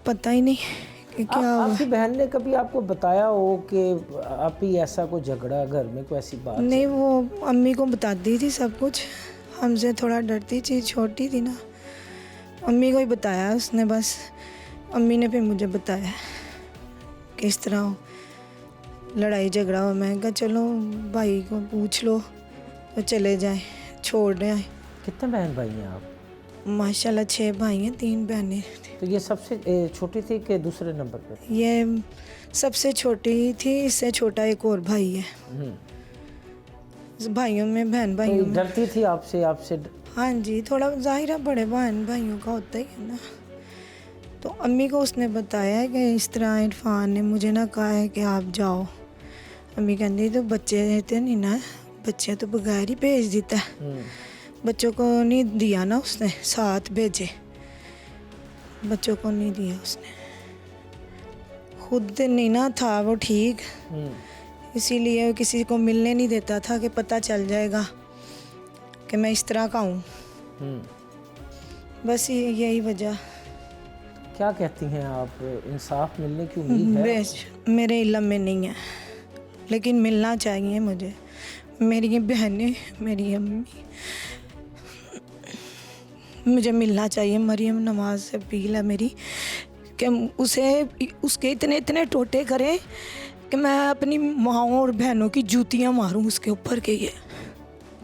Speaker 5: पता ही नहीं कि क्या हुआ।
Speaker 1: आपकी बहन ने कभी आपको बताया हो कि आप ही ऐसा कोई झगड़ा घर में, कोई ऐसी बात?
Speaker 5: नहीं, वो अम्मी को बताती थी सब कुछ, हमसे थोड़ा डरती थी, छोटी थी ना। अम्मी को ही बताया उसने, बस अम्मी ने फिर मुझे बताया कि इस तरह लड़ाई झगड़ा हो। मैं कहा चलो भाई को पूछ लो तो चले जाए, छोड़ने आए।
Speaker 1: कितने बहन भाई हैं आप?
Speaker 5: माशाल्लाह 6 भाई हैं, 3 बहनें थी।
Speaker 1: तो ये सबसे छोटी थी कि दूसरे नंबर पे?
Speaker 5: ये सबसे छोटी थी, इससे छोटा एक और भाई है। भाइयों में, बहन भाइयों में
Speaker 1: डरती थी आपसे?
Speaker 5: हाँ जी, थोड़ा ज़ाहिर है, बड़े बहन भाइयों का होता ही है ना। तो अम्मी को उसने बताया कि इस तरह इरफान ने मुझे ना कहा है कि आप जाओ। अम्मी कहती तो बच्चे रहते नहीं ना, बच्चे तो बगैर ही भेज देता है। बच्चों को नहीं दिया ना उसने, साथ भेजे, बच्चों को नहीं दिया उसने। खुद नहीं ना था वो ठीक, इसीलिए वो किसी को मिलने नहीं देता था कि पता चल जाएगा कि मैं इस तरह का हूँ। बस यही वजह।
Speaker 1: क्या कहती हैं आप, इंसाफ मिलने की उम्मीद है?
Speaker 5: मेरे इल्म में नहीं है, लेकिन मिलना चाहिए मुझे। मेरी बहनें, मेरी अम्मी, मुझे मिलना चाहिए। मरियम नवाज से अपील है मेरी कि उसके इतने टोटे करें कि मैं अपनी माँओं और बहनों की जूतियाँ मारूं उसके ऊपर के ये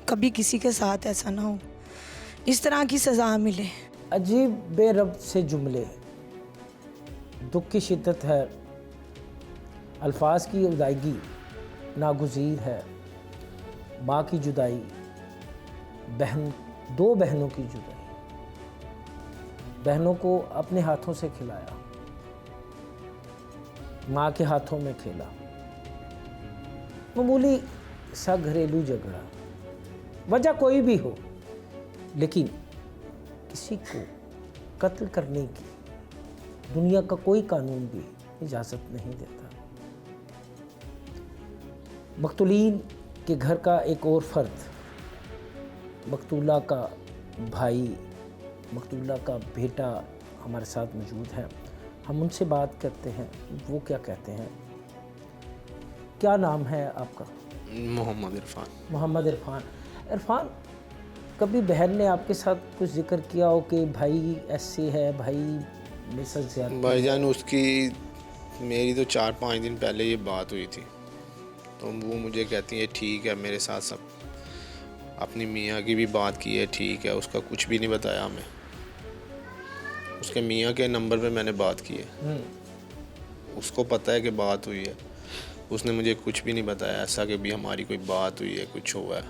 Speaker 5: कभी किसी के साथ ऐसा ना हो, इस तरह की सज़ा मिले।
Speaker 1: अजीब बेरब्त से जुमले, दुख की शिद्दत है, अल्फाज की अदायगी नागुज़ीर है। माँ की जुदाई, 2 बहनों की जुदाई, बहनों को अपने हाथों से खिलाया, माँ के हाथों में खेला। मामूली सा घरेलू झगड़ा, वजह कोई भी हो, लेकिन किसी को कत्ल करने की दुनिया का कोई कानून भी इजाज़त नहीं देता। मकतूलीन के घर का एक और फ़र्द, मकतूला का भाई, मकतूला का बेटा हमारे साथ मौजूद है। हम उनसे बात करते हैं, वो क्या कहते हैं। क्या नाम है आपका?
Speaker 6: मोहम्मद इरफान।
Speaker 1: मोहम्मद इरफान। इरफान, कभी बहन ने आपके साथ कुछ जिक्र किया हो कि भाई ऐसे है, भाई मेरे साथ ज़्यादा?
Speaker 6: भाईजान उसकी मेरी तो 4-5 दिन पहले ये बात हुई थी, तो वो मुझे कहती है ठीक है, मेरे साथ सब अपनी मियाँ की भी बात की है, ठीक है, उसका कुछ भी नहीं बताया हमें। उसके मियाँ के नंबर पे मैंने बात की है, उसको पता है कि बात हुई है, उसने मुझे कुछ भी नहीं बताया ऐसा कि भी हमारी कोई बात हुई है, कुछ हुआ है।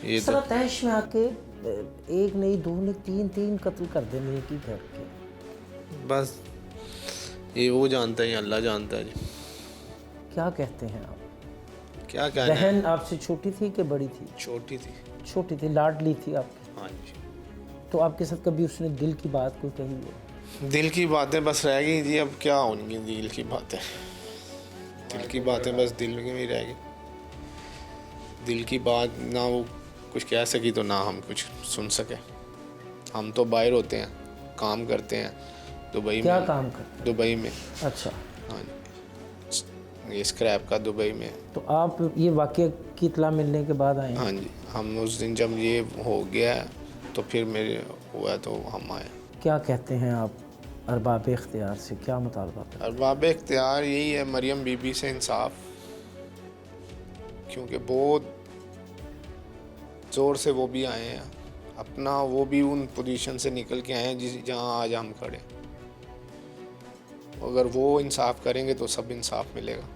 Speaker 6: ये तो
Speaker 1: तैश में आके 1 नहीं 2 नहीं 3 कत्ल कर देने की घर के,
Speaker 6: बस ये वो जानता है, अल्लाह जानता है जी।
Speaker 1: क्या कहते हैं आप?
Speaker 6: क्या कहना है?
Speaker 1: बहन आपसे छोटी थी कि बड़ी थी?
Speaker 6: छोटी थी।
Speaker 1: छोटी थी, लाडली थी आपकी।
Speaker 6: हाँ जी।
Speaker 1: तो आपके साथ कभी उसने दिल की बात कोई कही हो?
Speaker 6: दिल की बातें बस रह गई जी, अब क्या होंगी दिल की बातें? दिल की बातें बस दिल में ही रह गई। दिल की बात ना वो कुछ कह सकी तो ना हम कुछ सुन सके। हम तो बाहर होते हैं, काम करते हैं दुबई
Speaker 1: क्या
Speaker 6: में।
Speaker 1: काम करते
Speaker 6: दुबई में।
Speaker 1: अच्छा,
Speaker 6: हाँ जी, ये स्क्रैप का दुबई में।
Speaker 1: तो आप ये वाक़या की इत्ला मिलने के बाद आए हैं?
Speaker 6: हाँ जी, हम उस दिन जब ये हो गया तो फिर मेरे हुआ तो हम आए।
Speaker 1: क्या कहते हैं आप अरबाब इख्तियार से, क्या मुतालबा करते
Speaker 6: अरबाब इख्तियार यही है, मरियम बीबी से इंसाफ, क्योंकि बहुत ज़ोर से वो भी आए हैं, अपना वो भी उन पोजीशन से निकल के आए हैं जिस जहाँ आज हम खड़े। अगर वो इंसाफ करेंगे तो सब इंसाफ मिलेगा,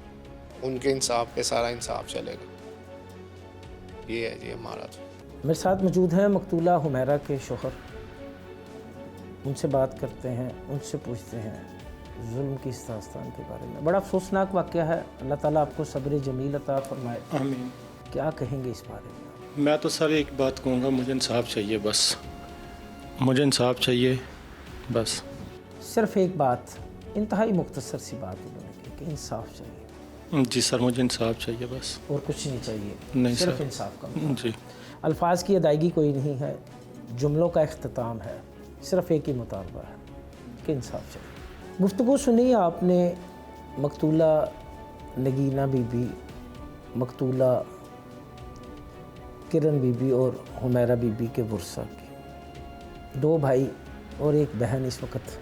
Speaker 6: उनके इंसाफ पे सारा इंसाफ चलेगा। ये है जी हमारा। तो
Speaker 1: मेरे साथ मौजूद हैं मकतूला हुमैरा के शोहर, उनसे बात करते हैं, उनसे पूछते हैं जुल्म की इस दास्तान के बारे में। बड़ा अफसोसनाक वाक़या है, अल्लाह ताला आपको सब्र जमील अता फरमाए।
Speaker 7: आमीन।
Speaker 1: क्या कहेंगे इस बारे में?
Speaker 7: मैं तो सर एक बात कहूँगा, मुझे इंसाफ चाहिए बस, मुझे इंसाफ चाहिए बस।
Speaker 1: सिर्फ एक बात, इंतहाई मुख्तसर सी बात उन्होंने की कि इंसाफ चाहिए।
Speaker 7: जी सर, मुझे इंसाफ चाहिए बस।
Speaker 1: और कुछ नहीं चाहिए?
Speaker 7: नहीं
Speaker 1: सिर्फ
Speaker 7: सर।
Speaker 1: इंसाफ का।
Speaker 7: जी।
Speaker 1: अल्फाज की अदायगी कोई नहीं है, जुमलों का इख्तिताम है, सिर्फ एक ही मुतालबा है कि इंसाफ चाहिए। गुफ्तगू सुनी आपने मकतूला नगीना बीबी, मकतूला किरण बीबी और हुमैरा बीबी के वर्सा की। दो भाई और एक बहन इस वक्त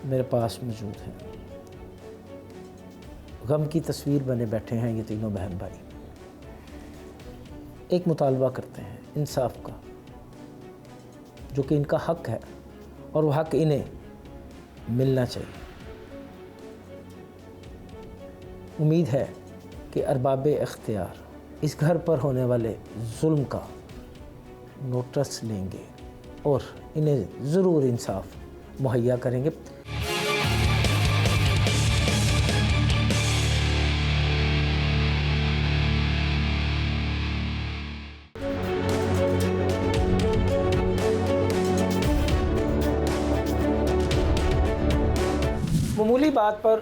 Speaker 1: मेरे पास मौजूद हैं। गम की तस्वीर बने बैठे हैं ये तीनों बहन भाई। एक मुतालबा करते हैं इंसाफ का, जो कि इनका हक है और वह हक इन्हें मिलना चाहिए। उम्मीद है कि अरबाब इख्तियार इस घर पर होने वाले जुल्म का नोटिस लेंगे और इन्हें ज़रूर इंसाफ मुहैया करेंगे। मामूली बात पर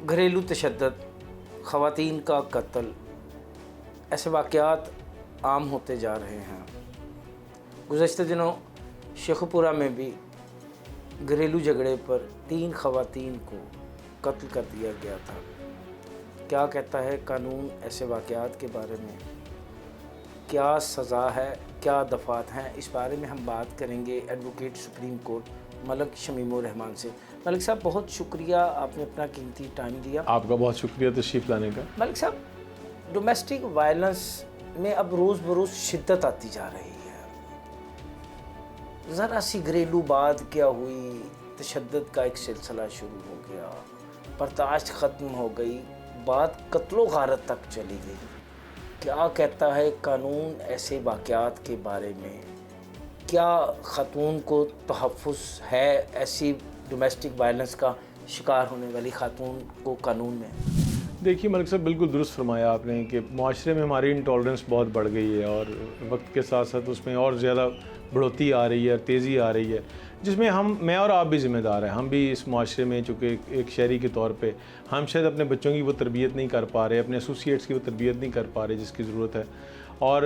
Speaker 1: घरेलू तशद्दुद, ख़वातीन का कत्ल, ऐसे वाक़यात आम होते जा रहे हैं। गुज़श्ता दिनों शेखुपुरा में भी घरेलू झगड़े पर 3 ख़वातीन को कत्ल कर दिया गया था। क्या कहता है कानून ऐसे वाक़यात के बारे में? क्या सज़ा है, क्या दफ़ात हैं? इस बारे में हम बात करेंगे advocate Supreme Court Malik Shamimur Rahman से। मलिक साहब, बहुत शुक्रिया, आपने अपना कीमती टाइम दिया।
Speaker 8: आपका बहुत शुक्रिया तशरीफ़ लाने का।
Speaker 1: मलिक साहब, डोमेस्टिक वायलेंस में अब रोज़ बरोज़ शिद्दत आती जा रही है। ज़रा सी घरेलू बात क्या हुई, तशद्दुद का एक सिलसिला शुरू हो गया, बर्दाश्त ख़त्म हो गई, बात कत्लो गारत तक चली गई। क्या कहता है कानून ऐसे वाक़यात के बारे में? क्या ख़ातून को तहफ़्फ़ुज़ है ऐसी डोमेस्टिक वायलेंस का शिकार होने वाली ख़ातून को कानून में?
Speaker 8: देखिए मलिक साहब, बिल्कुल दुरुस्त फरमाया आपने कि माशरे में हमारी इंटॉलरेंस बहुत बढ़ गई है और वक्त के साथ साथ उसमें और ज़्यादा बढ़ोतरी आ रही है, तेज़ी आ रही है, जिसमें मैं और आप भी ज़िम्मेदार हैं। हम भी इस माशरे में चूँकि एक शहरी के तौर पे हम शायद अपने बच्चों की वो तरबियत नहीं कर पा रहे, अपने एसोसिएट्स की वो तरबियत नहीं कर पा रहे जिसकी ज़रूरत है। और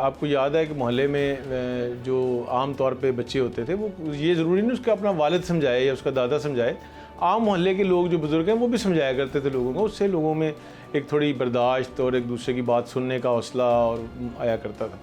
Speaker 8: आपको याद है कि मोहल्ले में जो आम तौर पे बच्चे होते थे, वो ये ज़रूरी नहीं उसका अपना वालिद समझाए या उसका दादा समझाए, आम मोहल्ले के लोग जो बुज़ुर्ग हैं वो भी समझाया करते थे लोगों को। उससे लोगों में एक थोड़ी बर्दाश्त और एक दूसरे की बात सुनने का हौसला और आया करता था।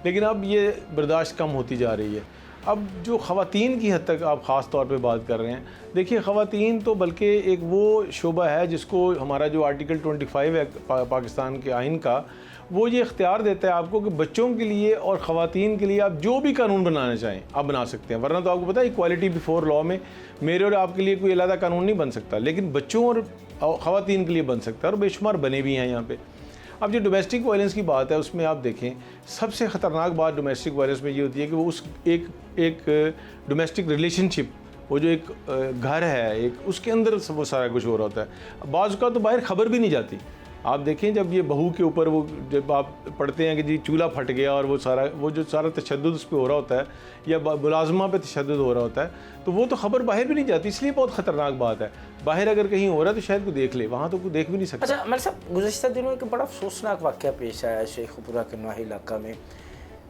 Speaker 8: लेकिन अब ये बर्दाश्त कम होती जा रही है। अब जो ख़वातीन की हद तक आप ख़ास तौर पे बात कर रहे हैं, देखिए ख़वातीन तो बल्कि एक वो शोबा है जिसको हमारा जो आर्टिकल 25 है पाकिस्तान के आइन का, वो ये इख्तियार देता है आपको कि बच्चों के लिए और ख़वातीन के लिए आप जो भी कानून बनाना चाहें आप बना सकते हैं। वरना तो आपको पता है इक्वालिटी बिफोर लॉ में मेरे और आपके लिए कोई अलग कानून नहीं बन सकता, लेकिन बच्चों और ख़वातीन के लिए बन सकता है और बेशुमार बने भी हैं यहाँ पे। अब जो डोमेस्टिक वायलेंस की बात है उसमें आप देखें, सबसे ख़तरनाक बात डोमेस्टिक वायलेंस में ये होती है कि वो उस एक डोमेस्टिक रिलेशनशिप, वो जो एक घर है एक, उसके अंदर वो सारा कुछ हो रहा होता है। बाज़ का तो बाहर ख़बर भी नहीं जाती आप देखें जब ये बहू के ऊपर वो जब आप पढ़ते हैं कि जी चूल्हा फट गया और वो जो सारा तशद्दुद उस पर हो रहा होता है या मुलाजमा पे तशद्दुद हो रहा होता है, तो वो तो ख़बर बाहर भी नहीं जाती, इसलिए बहुत ख़तरनाक बात है। बाहर अगर कहीं हो रहा है तो शायद कोई देख ले, वहाँ तो कोई देख भी नहीं सकता।
Speaker 1: अच्छा मेरे साहब, गुज़श्ता दिनों एक बड़ा अफसोसनाक वाक़या पेश आया है शेखुपुरा के नवाही इलाका में।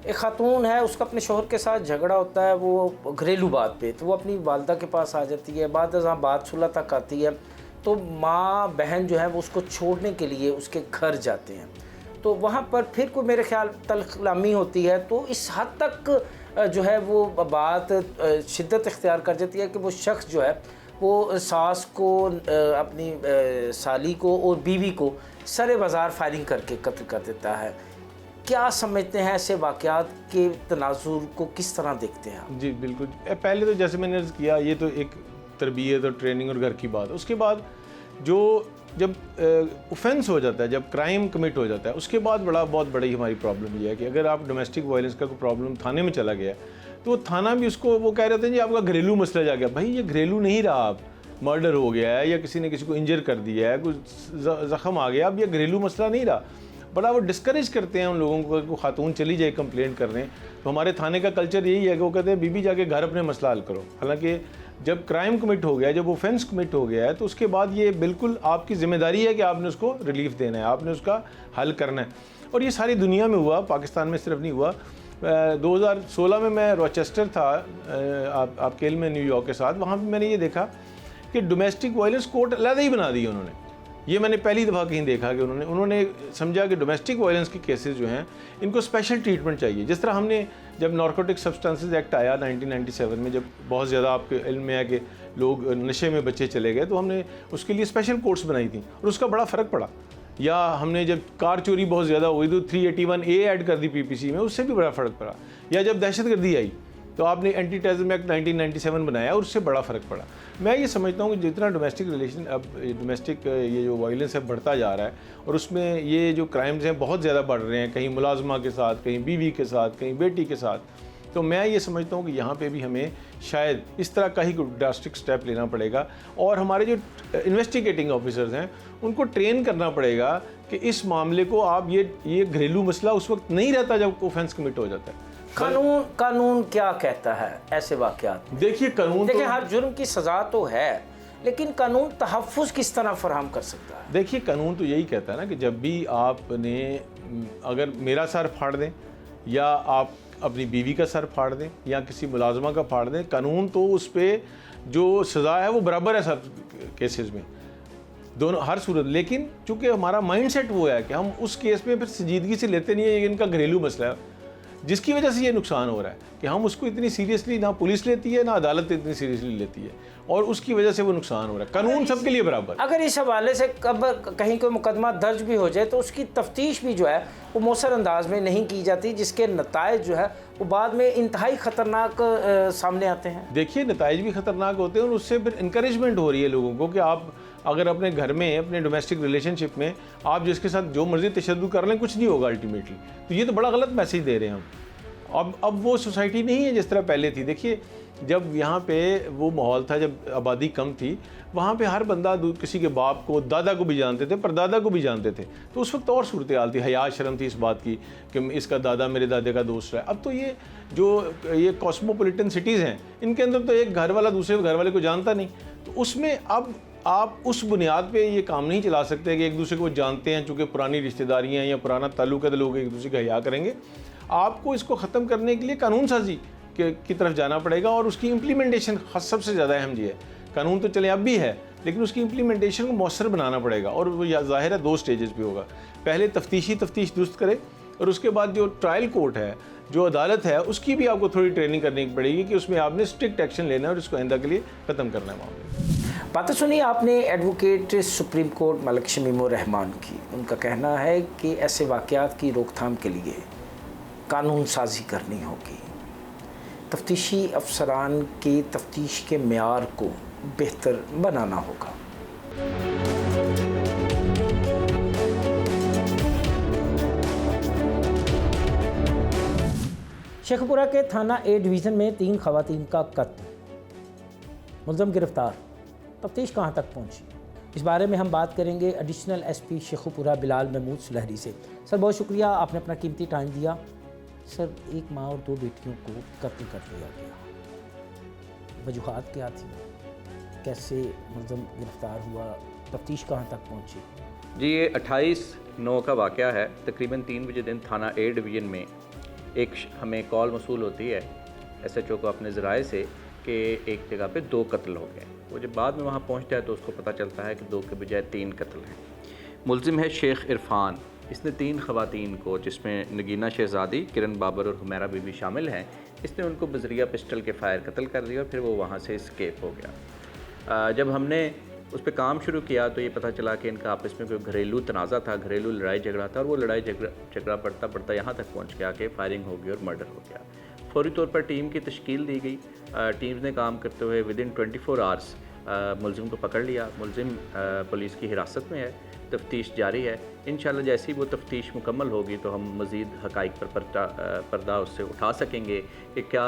Speaker 1: एक खातून है, उसका अपने शौहर के साथ झगड़ा होता है, वो घरेलू बात पे, तो वो अपनी वालदा के पास आ जाती है। बाद जहाँ बात सुलह तक आती है तो माँ बहन जो है वो उसको छोड़ने के लिए उसके घर जाते हैं, तो वहाँ पर फिर कोई मेरे ख्याल तलखलामी होती है। तो इस हद तक जो है वो बात शिद्दत इख्तियार कर जाती है कि वो शख्स जो है वो सास को, अपनी साली को और बीवी को सरे बाज़ार फायरिंग करके कत्ल कर देता है। क्या समझते हैं ऐसे वाक़यात के तनाजुर को, किस तरह देखते हैं आप?
Speaker 8: जी बिल्कुल, पहले तो जैसे मैंने अर्ज़ किया, ये तो एक तरबियत और ट्रेनिंग और घर की बात। उसके बाद जब ऑफेंस हो जाता है, जब क्राइम कमिट हो जाता है, उसके बाद बहुत बड़ी हमारी प्रॉब्लम ये है कि अगर आप डोमेस्टिक वायलेंस का कोई प्रॉब्लम थाने में चला गया तो वो थाना भी उसको वो कह रहे थे जी आपका घरेलू मसला जा गया। भाई ये घरेलू नहीं रहा, आप मर्डर हो गया है या किसी ने किसी को इंजर कर दिया है, कुछ ज़ख़म आ गया, अब ये घरेलू मसला नहीं रहा। बड़ा वो डिस्करेज करते हैं उन लोगों को कि खातून चली जाए कंप्लेंट करने। तो हमारे थाने का कल्चर यही है कि वो कहते हैं बीबी जाके घर अपने मसला हल करो। हालांकि जब क्राइम कमिट हो गया, जब ऑफेंस कमिट हो गया है, तो उसके बाद ये बिल्कुल आपकी ज़िम्मेदारी है कि आपने उसको रिलीफ देना है, आपने उसका हल करना है। और ये सारी दुनिया में हुआ, पाकिस्तान में सिर्फ नहीं हुआ। 2016 में मैं रॉचेस्टर था आप केल में न्यूयॉर्क के साथ, वहाँ पर मैंने ये देखा कि डोमेस्टिक वायलेंस कोर्ट अलग ही बना दी उन्होंने। ये मैंने पहली दफ़ा कहीं देखा कि उन्होंने समझा कि डोमेस्टिक वायलेंस के केसेस जो हैं इनको स्पेशल ट्रीटमेंट चाहिए। जिस तरह हमने जब नारकोटिक सब्सटेंसेस एक्ट आया 1997 में, जब बहुत ज़्यादा आपके इल्म में है कि लोग नशे में बच्चे चले गए, तो हमने उसके लिए स्पेशल कोर्ट्स बनाई थी और उसका बड़ा फ़र्क पड़ा। या हमने जब कार चोरी बहुत ज़्यादा हुई तो 381A ऐड कर दी PPC में, उससे भी बड़ा फ़र्क पड़ा। या जब दहशतगर्दी आई तो आपने एंटी टेररिज्म एक्ट 1997 बनाया और उससे बड़ा फ़र्क पड़ा। मैं ये समझता हूँ कि जितना डोमेस्टिक रिलेशन अब डोमेस्टिक ये जो वायलेंस है बढ़ता जा रहा है और उसमें ये जो क्राइम्स हैं बहुत ज़्यादा बढ़ रहे हैं, कहीं मुलाजमा के साथ, कहीं बीवी के साथ, कहीं बेटी के साथ, तो मैं ये समझता हूँ कि यहाँ पे भी हमें शायद इस तरह का ही ड्रास्टिक स्टेप लेना पड़ेगा और हमारे जो इन्वेस्टिगेटिंग ऑफिसर्स हैं उनको ट्रेन करना पड़ेगा कि इस मामले को आप ये घरेलू मसला उस वक्त नहीं रहता जब ऑफेंस कमिट हो जाता है।
Speaker 1: कानून क्या कहता है ऐसे वाक़यात?
Speaker 8: देखिए कानून,
Speaker 1: देखिए हर जुर्म की सज़ा तो है, लेकिन कानून तहफ़्फ़ुज़ किस तरह फराहम कर सकता है?
Speaker 8: देखिए कानून तो यही कहता है ना कि जब भी आपने अगर मेरा सर फाड़ दें या आप अपनी बीवी का सर फाड़ दें या किसी मुलाजमा का फाड़ दें, कानून तो उस पर जो सज़ा है वो बराबर है सब केसेस में, दोनों हर सूरत। लेकिन चूँकि हमारा माइंडसेट वो है कि हम उस केस में फिर संजीदगी से लेते नहीं है, इनका घरेलू मसला है, जिसकी वजह से ये नुकसान हो रहा है कि हम उसको इतनी सीरियसली ना पुलिस लेती है ना अदालत इतनी सीरियसली लेती है और उसकी वजह से वो नुकसान हो रहा है। कानून सबके लिए बराबर।
Speaker 1: अगर इस हवाले से कब कहीं कोई मुकदमा दर्ज भी हो जाए तो उसकी तफ्तीश भी जो है वो मौसर अंदाज में नहीं की जाती, जिसके नताइज जो है वो बाद में इंतहाई ख़तरनाक सामने आते हैं।
Speaker 8: देखिए नताइज भी ख़तरनाक होते हैं और उससे फिर इंकरेजमेंट हो रही है लोगों को कि आप अगर अपने घर में अपने डोमेस्टिक रिलेशनशिप में आप जिसके साथ जो मर्ज़ी तशद्दुद कर लें कुछ नहीं होगा अल्टीमेटली। तो ये तो बड़ा गलत मैसेज दे रहे हैं हम। अब वो सोसाइटी नहीं है जिस तरह पहले थी। देखिए जब यहाँ पे वो माहौल था, जब आबादी कम थी, वहाँ पे हर बंदा किसी के बाप को, दादा को भी जानते थे, परदादा को भी जानते थे। तो उस वक्त और सूरत हाल थी, हया शर्म थी इस बात की कि इसका दादा मेरे दादे का दोस्त है। अब तो ये कॉस्मोपॉलिटन सिटीज़ हैं, इनके अंदर तो एक घर वाला दूसरे घर वाले को जानता नहीं। तो उसमें अब आप उस बुनियाद पे ये काम नहीं चला सकते कि एक दूसरे को जानते हैं, चूँकि पुरानी रिश्तेदारियाँ या पुराना ताल्लुक है तो लोग एक दूसरे का हया करेंगे। आपको इसको ख़त्म करने के लिए कानून साजी की तरफ जाना पड़ेगा और उसकी इम्प्लीमेंटेशन सबसे ज़्यादा अहम जी है। कानून तो चले अब भी है, लेकिन उसकी इम्प्लीमेंटेशन को मौसर बनाना पड़ेगा और वो ज़ाहिर है 2 स्टेजेस पे होगा। पहले तफ्तीश दुरुस्त करे और उसके बाद जो ट्रायल कोर्ट है, जो अदालत है, उसकी भी आपको थोड़ी ट्रेनिंग करनी पड़ेगी कि उसमें आपने स्ट्रिक्ट एक्शन लेना है और इसको आइंदा के लिए ख़त्म करना है मामले।
Speaker 1: बातें सुनी आपने advocate Supreme Court Malik Shamimur Rahman की। उनका कहना है कि ऐसे वाक़यात की रोकथाम के लिए कानून साजी करनी होगी, तफ्तीशी अफसरान की तफ्तीश के मेयार को बेहतर बनाना होगा। शेखपुरा के थाना A डिवीज़न में 3 खवातीन का कत्ल, मुलज़म गिरफ्तार, तफ्तीश कहाँ तक पहुँची? इस बारे में हम बात करेंगे एडिशनल एसपी शेखुपुरा बिलाल महमूद सुलहरी से। सर बहुत शुक्रिया, आपने अपना कीमती टाइम दिया। सर एक माँ और 2 बेटियों को कत्ल कर दिया गया, वजूहात क्या थी, कैसे मुलज़म गिरफ़्तार हुआ, तफ्तीश कहाँ तक पहुँची?
Speaker 9: जी ये 28/9 का वाक़या है। तकरीबन 3 बजे दिन थाना ए डिवीज़न में हमें कॉल मसूल होती है SHO को अपने ज़राए से कि एक जगह पे 2 कत्ल हो गए। वो जब बाद में वहाँ पहुँचता है तो उसको पता चलता है कि 2 के बजाय 3 कत्ल हैं। मुलज़िम है शेख इरफान। इसने 3 ख़वातीन को, जिसमें नगीना शहज़ादी, किरण बाबर और हुमैरा बीबी शामिल हैं, इसने उनको बज़रिया पिस्टल के फायर कत्ल कर दिया और फिर वो वहाँ से एस्केप हो गया। जब हमने उस पर काम शुरू किया तो ये पता चला कि इनका आपस में कोई घरेलू तनाज़ा था, घरेलू लड़ाई झगड़ा था, और वो लड़ाई झगड़ा बढ़ता बढ़ता यहाँ तक पहुँच गया कि फायरिंग हो गई और मर्डर हो गया। फौरी तौर पर टीम की तश्कील दी गई। टीम्स ने काम करते हुए विदिन 24 आवर्स मुलज़िम को पकड़ लिया। मुलज़िम पुलिस की हिरासत में है, तफ्तीश जारी है। इंशाल्लाह जैसी वो तफ्तीश मुकम्मल होगी तो हम मज़ीद हक़ाइक़ पर पर्दा उससे उठा सकेंगे कि क्या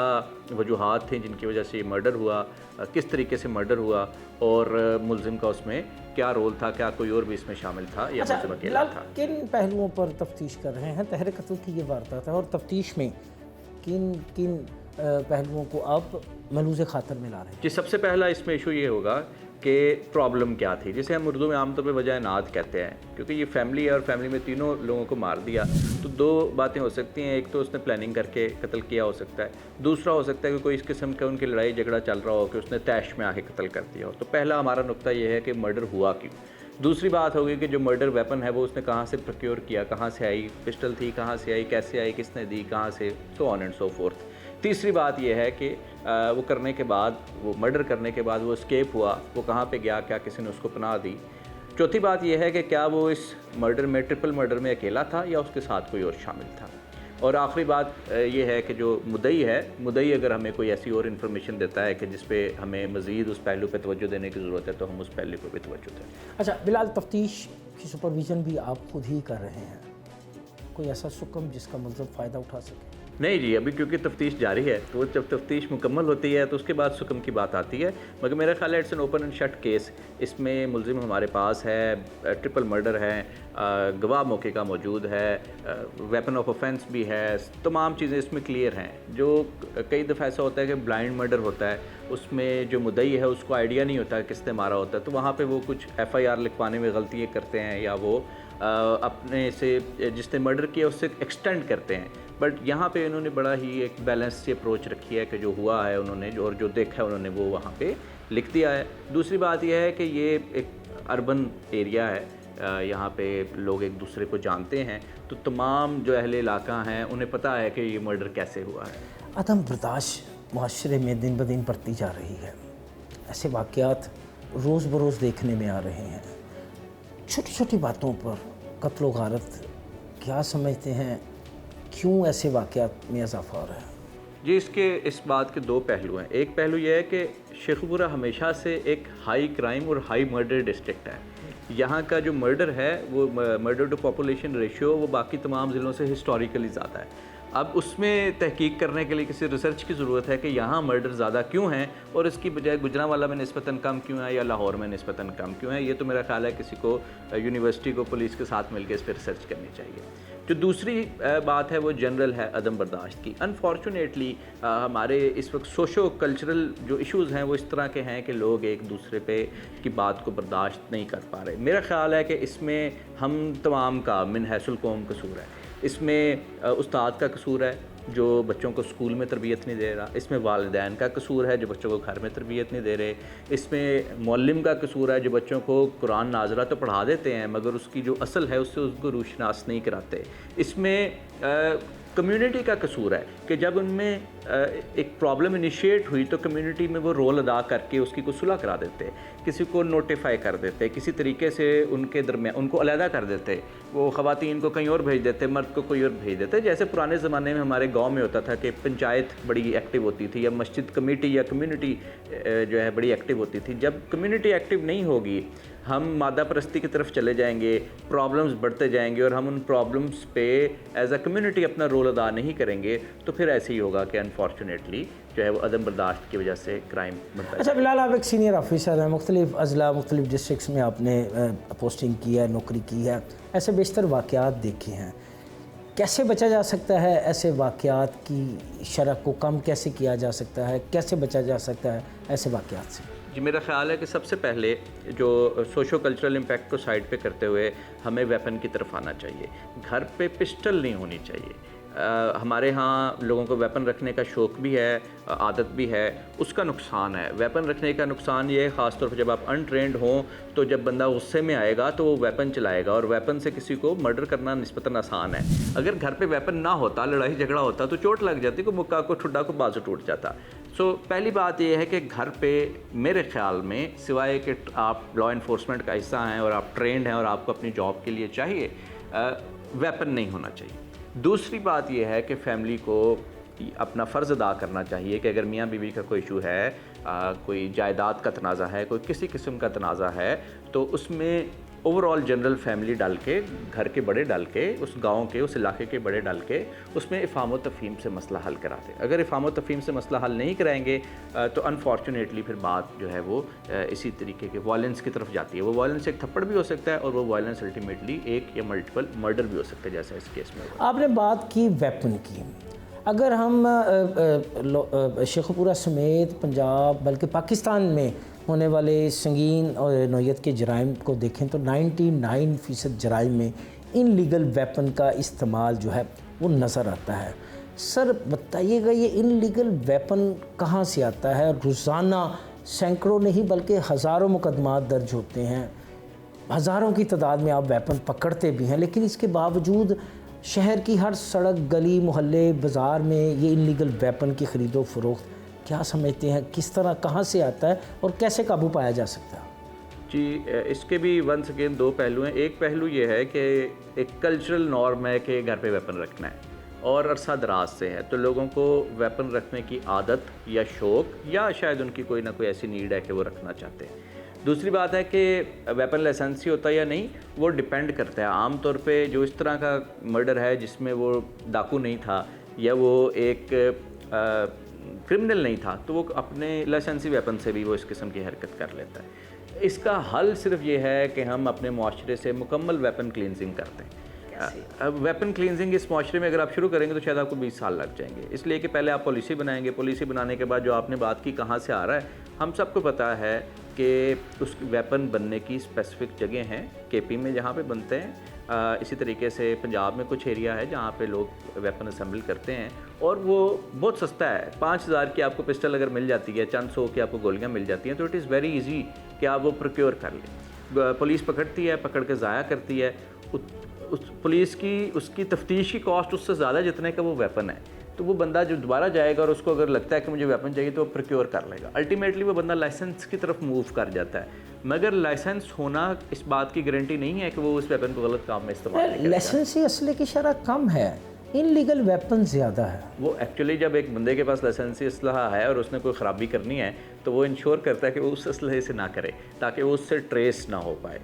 Speaker 9: वजूहात थी जिनकी वजह से ये मर्डर हुआ, किस तरीके से मर्डर हुआ और मुलज़िम का उसमें क्या रोल था, क्या कोई और भी इसमें शामिल था या मुलज़िम अकेला था।
Speaker 1: किन पहलुओं पर तफ्तीश कर रहे हैं? तहरीर कत्ल की ये वारदात है और तफ्तीश में किन पहलुओं को आप मलूज़ खातर में ला रहे हैं?
Speaker 9: जी सबसे पहला इसमें इशू ये होगा कि प्रॉब्लम क्या थी, जिसे हम उर्दू में आमतौर पर वजह नात कहते हैं। क्योंकि ये फैमिली है और फैमिली में तीनों लोगों को मार दिया तो 2 बातें हो सकती हैं। एक तो उसने प्लानिंग करके कत्ल किया हो सकता है, दूसरा हो सकता है कि कोई इस किस्म का उनकी लड़ाई झगड़ा चल रहा हो कि उसने तैश में आके कत्ल कर दिया हो। तो पहला हमारा नुक्ता ये है कि मर्डर हुआ क्यों। दूसरी बात होगी कि जो मर्डर वेपन है वो उसने कहाँ से प्रोक्योर किया, कहाँ से आई, पिस्टल थी कहाँ से आई, कैसे आई, किसने दी, कहाँ से, so on and so fourth. तीसरी बात यह है कि वो करने के बाद, वो मर्डर करने के बाद वो एस्केप हुआ, वो कहाँ पे गया, क्या किसी ने उसको पनाह दी। चौथी बात यह है कि क्या वो इस मर्डर में, ट्रिपल मर्डर में अकेला था या उसके साथ कोई और शामिल था। और आखिरी बात ये है कि जो मुद्दई है, मुद्दई अगर हमें कोई ऐसी और इन्फॉर्मेशन देता है कि जिस पे हमें मज़ीद उस पहलू पे तवज्जो देने की ज़रूरत है तो हम उस पहलू पर भी तवज्जो दें।
Speaker 1: अच्छा बिलाल, तफ्तीश की सुपरविज़न भी आप खुद ही कर रहे हैं, कोई ऐसा सुकम जिसका मुलज़म फ़ायदा उठा सके?
Speaker 9: नहीं जी, अभी क्योंकि तफ्तीश जारी है तो जब तफ्तीश मुकम्मल होती है तो उसके बाद सुकम की बात आती है। मगर मेरा ख्याल है it's an open and shut case. इसमें मुलज़िम हमारे पास है, ट्रिपल मर्डर है, गवाह मौके का मौजूद है, वेपन ऑफ ऑफेंस भी है, तमाम चीज़ें इसमें क्लियर हैं। जो कई दफ़ा ऐसा होता है कि ब्लाइंड मर्डर होता है, उसमें जो मुद्दई है उसको आइडिया नहीं होता किसने मारा होता है, तो वहाँ पे वो कुछ FIR लिखवाने में गलतियाँ करते हैं या वो अपने से जिसने मर्डर किया उससे एक्सटेंड करते हैं। बट यहाँ पे इन्होंने बड़ा ही एक बैलेंस से अप्रोच रखी है कि जो हुआ है उन्होंने और जो देखा है उन्होंने वो वहाँ पे लिख दिया है। दूसरी बात यह है कि ये एक अर्बन एरिया है, यहाँ पे लोग एक दूसरे को जानते हैं, तो तमाम जो अहले इलाका हैं उन्हें पता है कि ये मर्डर कैसे हुआ है।
Speaker 1: अदम बर्दाश्त मुआशरे में दिन ब दिन बढ़ती जा रही है। ऐसे वाक़यात रोज़ बरोज़ देखने में आ रहे हैं। छोटी छोटी बातों पर कत्ल व गारत, क्या समझते हैं क्यों ऐसे वाक़यात में इजाफा हो रहा है?
Speaker 9: जी इस बात के 2 पहलू हैं। एक पहलू यह है कि शेखपुरा हमेशा से एक हाई क्राइम और हाई मर्डर डिस्ट्रिक्ट है। यहाँ का जो मर्डर है वो मर्डर टू पॉपुलेशन रेशियो वो बाकी तमाम ज़िलों से हिस्टोरिकली ज़्यादा है। अब उसमें तहकीक करने के लिए किसी रिसर्च की ज़रूरत है कि यहाँ मर्डर ज़्यादा क्यों हैं और इसकी बजाय गुजरांवाला में निस्बतन कम क्यों है या लाहौर में निस्बतन कम क्यों है। ये तो मेरा ख्याल है किसी को यूनिवर्सिटी को पुलिस के साथ मिलकर इस पर रिसर्च करनी चाहिए। जो दूसरी बात है वो जनरल है अदम बर्दाश्त की। अनफॉर्चुनेटली हमारे इस वक्त सोशो कल्चरल जो इश्यूज़ हैं वो इस तरह के हैं कि लोग एक दूसरे पे की बात को बर्दाश्त नहीं कर पा रहे। मेरा ख्याल है कि इसमें हम तमाम का मिन हैसुल कौम कसूर है। इसमें उस्ताद का कसूर है जो बच्चों को स्कूल में तरबियत नहीं दे रहा, इसमें वालिदैन का कसूर है जो बच्चों को घर में तरबियत नहीं दे रहे, इसमें मौल्लिम का कसूर है जो बच्चों को कुरान नाज़रा तो पढ़ा देते हैं मगर उसकी जो असल है उससे उसको रूशनास नहीं कराते। इसमें कम्युनिटी का कसूर है कि जब उनमें एक प्रॉब्लम इनिशिएट हुई तो कम्युनिटी में वो रोल अदा करके उसकी को सुलह करा देते, किसी को नोटिफाई कर देते, किसी तरीके से उनके दरमियान उनको अलहदा कर देते, वो ख़वातीन को कहीं और भेज देते, मर्द को कोई और भेज देते। जैसे पुराने ज़माने में हमारे गांव में होता था कि पंचायत बड़ी एक्टिव होती थी या मस्जिद कमेटी या कम्युनिटी जो है बड़ी एक्टिव होती थी। जब कम्युनिटी एक्टिव नहीं होगी, हम मादा परस्ती की तरफ चले जाएंगे, प्रॉब्लम्स बढ़ते जाएंगे और हम उन प्रॉब्लम्स पे एज अ कम्युनिटी अपना रोल अदा नहीं करेंगे, तो फिर ऐसे ही होगा कि अनफॉर्चुनेटली जो है वो अदम बर्दाश्त की वजह से क्राइम बढ़ता है।
Speaker 1: अच्छा बिलाल, आप एक सीनियर ऑफिसर हैं, मुख्तलिफ अजला मुख्तलिफ डिस्ट्रिक्स में आपने पोस्टिंग की है, नौकरी की है, ऐसे बेशतर वाक़यात देखे हैं। कैसे बचा जा सकता है ऐसे वाक़यात की शरह को कम कैसे किया जा सकता है, कैसे बचा जा सकता है ऐसे वाक़यात से?
Speaker 9: जी, मेरा ख़्याल है कि सबसे पहले जो सोशो कल्चरल इम्पैक्ट को साइड पे करते हुए हमें वेपन की तरफ आना चाहिए। घर पे पिस्टल नहीं होनी चाहिए। हमारे यहाँ लोगों को वेपन रखने का शौक़ भी है, आदत भी है, उसका नुकसान है। वेपन रखने का नुकसान ये है, ख़ास तौर पर जब आप अनट्रेंड हों, तो जब बंदा गुस्से में आएगा तो वो वेपन चलाएगा और वेपन से किसी को मर्डर करना निस्बतन आसान है। अगर घर पे वेपन ना होता, लड़ाई झगड़ा होता, तो चोट लग जाती, को मुक्का को ठुड्डा को बाजू टूट जाता। सो पहली बात यह है कि घर पे मेरे ख़्याल में सिवाय कि आप लॉ इन्फोर्समेंट का हिस्सा हैं और आप ट्रेंड हैं और आपको अपनी जॉब के लिए चाहिए, वेपन नहीं होना चाहिए। दूसरी बात यह है कि फैमिली को अपना फ़र्ज़ अदा करना चाहिए कि अगर मियाँ बीवी का कोई इशू है, कोई जायदाद का तनाज़ा है, कोई किसी किस्म का तनाज़ा है, तो उसमें ओवरऑल जनरल फैमिली डाल के, घर के बड़े डाल के, उस गांव के, उस इलाके के बड़े डाल के उसमें इफ़ाम व तफ़हीम से मसला हल करा दें। अगर इफ़ाम व तफ़हीम से मसला हल नहीं कराएंगे तो अनफॉर्चुनेटली फिर बात जो है वो इसी तरीके के वायलेंस की तरफ जाती है। वो वायलेंस एक थप्पड़ भी हो सकता है और वो वायलेंस अल्टीमेटली एक या मल्टीपल मर्डर भी हो सकता है, जैसा इस केस में हुआ।
Speaker 1: आपने बात की वेपन की। अगर हम शेखुपुरा समेत पंजाब बल्कि पाकिस्तान में होने वाले संगीन और नौयत के जराइम को देखें तो 99% जराइम में इनलीगल वेपन का इस्तेमाल जो है वो नज़र आता है। सर बताइएगा, ये इनलीगल वेपन कहाँ से आता है? रोज़ाना सैकड़ों नहीं बल्कि हज़ारों मुकदमात दर्ज होते हैं, हज़ारों की तादाद में आप वेपन पकड़ते भी हैं, लेकिन इसके बावजूद शहर की हर सड़क, गली, मोहल्ले, बाज़ार में ये इनलीगल वेपन की ख़रीदो फरोख्त क्या समझते हैं, किस तरह, कहाँ से आता है और कैसे काबू पाया जा सकता है?
Speaker 9: जी, इसके भी वंस अगेन दो पहलू हैं। एक पहलू ये है कि एक कल्चरल नॉर्म है कि घर पे वेपन रखना है और अरसा दराज से है, तो लोगों को वेपन रखने की आदत या शौक़ या शायद उनकी कोई ना कोई ऐसी नीड है कि वो रखना चाहते हैं। दूसरी बात है कि वेपन लाइसेंसी होता है या नहीं, वो डिपेंड करता है। आम तौर पे जो इस तरह का मर्डर है जिसमें वो डाकू नहीं था या वो एक क्रिमिनल नहीं था, तो वो अपने लाइसेंसी वेपन से भी वो इस किस्म की हरकत कर लेता है। इसका हल सिर्फ ये है कि हम अपने माशरे से मुकम्मल वेपन क्लींजिंग करते हैं। अब वेपन क्लींजिंग इस माशरे में अगर आप शुरू करेंगे तो शायद आपको 20 साल लग जाएंगे, इसलिए कि पहले आप पॉलिसी बनाएंगे। पॉलिसी बनाने के बाद जो आपने बात की कहाँ से आ रहा है, हम सबको पता है कि उस वेपन बनने की स्पेसिफिक जगह हैं, केपी में जहाँ पे बनते हैं, इसी तरीके से पंजाब में कुछ एरिया है जहाँ पे लोग वेपन असेंबल करते हैं और वो बहुत सस्ता है। 5000 की आपको पिस्टल अगर मिल जाती है, चंद 100 की आपको गोलियाँ मिल जाती हैं, तो इट इज़ वेरी ईजी कि आप वो प्रोक्योर कर लें। पुलिस पकड़ती है, पकड़ के ज़ाया करती है, उस पुलिस की उसकी तफ्तीश की कॉस्ट उससे ज़्यादा जितने का वो वेपन है, तो वो बंदा जो दोबारा जाएगा और उसको अगर लगता है कि मुझे वेपन चाहिए तो वो प्रोक्योर कर लेगा। अल्टीमेटली वो बंदा लाइसेंस की तरफ मूव कर जाता है, मगर लाइसेंस होना इस बात की गारंटी नहीं है कि वो उस वेपन को गलत काम में इस्तेमाल करेगा।
Speaker 1: लाइसेंसी असले की शरह कम है, इनलीगल वेपन ज़्यादा है।
Speaker 9: वो एक्चुअली जब एक बंदे के पास लाइसेंसी असलहा है और उसने कोई ख़राबी करनी है तो वो इंश्योर करता है कि वो उस असलहे से ना करे ताकि वो उससे ट्रेस ना हो पाए।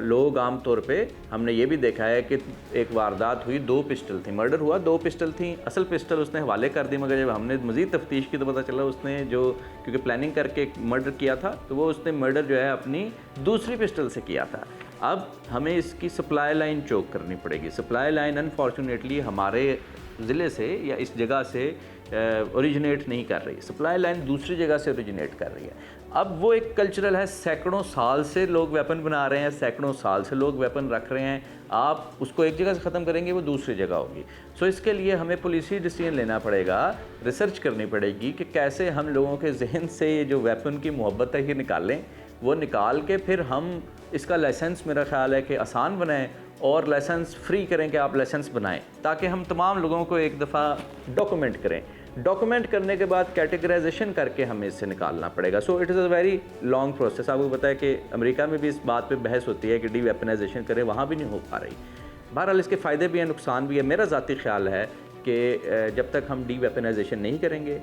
Speaker 9: लोग आम तौर पे हमने ये भी देखा है कि एक वारदात हुई, 2 पिस्टल थी, मर्डर हुआ, 2 पिस्टल थी, असल पिस्टल उसने हवाले कर दी, मगर जब हमने मज़ीद तफ्तीश की तो पता चला उसने जो क्योंकि प्लानिंग करके मर्डर किया था तो वो उसने मर्डर जो है अपनी दूसरी पिस्टल से किया था। अब हमें इसकी सप्लाई लाइन चोक करनी पड़ेगी। सप्लाई लाइन अनफॉर्चुनेटली हमारे ज़िले से या इस जगह से ओरिजिनेट नहीं कर रही, सप्लाई लाइन दूसरी जगह से ओरिजिनेट कर रही है। अब वो एक कल्चरल है, सैकड़ों साल से लोग वेपन बना रहे हैं, सैकड़ों साल से लोग वेपन रख रहे हैं, आप उसको एक जगह से ख़त्म करेंगे वो दूसरी जगह होगी। सो इसके लिए हमें पॉलिसी डिसीजन लेना पड़ेगा, रिसर्च करनी पड़ेगी कि कैसे हम लोगों के जहन से ये जो वेपन की मोहब्बत है ये निकालें, वो निकाल के फिर हम इसका लाइसेंस मेरा ख़्याल है कि आसान बनाएं और लाइसेंस फ्री करें कि आप लाइसेंस बनाएं, ताकि हम तमाम लोगों को एक दफ़ा डॉक्यूमेंट करें। डॉक्यूमेंट करने के बाद कैटेगराइजेशन करके हमें इससे निकालना पड़ेगा। So it is a very long process. आपको पता है कि अमेरिका में भी इस बात पे बहस होती है कि डी वेपनाइजेशन करें, वहाँ भी नहीं हो पा रही। बहरहाल इसके फ़ायदे भी हैं, नुकसान भी है। मेरा ज़ाती ख्याल है कि जब तक हम डी वेपनाइजेशन नहीं करेंगे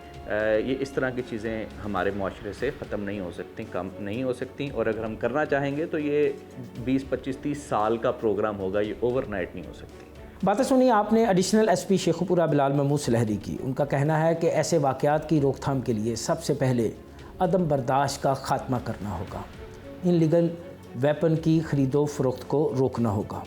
Speaker 9: ये इस तरह की चीज़ें हमारे माशरे से ख़त्म नहीं हो सकती, कम नहीं हो सकती। और अगर हम करना चाहेंगे तो ये 20, 25, 30 साल का प्रोग्राम होगा, ये ओवरनाइट नहीं हो सकती।
Speaker 1: बातें सुनी आपने एडिशनल एसपी शेखुपुरा बिलाल महमूद सुलहरी की। उनका कहना है कि ऐसे वाक़यात की रोकथाम के लिए सबसे पहले अदम बर्दाश्त का खात्मा करना होगा, इनलीगल वेपन की ख़रीदो फ़रोख्त को रोकना होगा।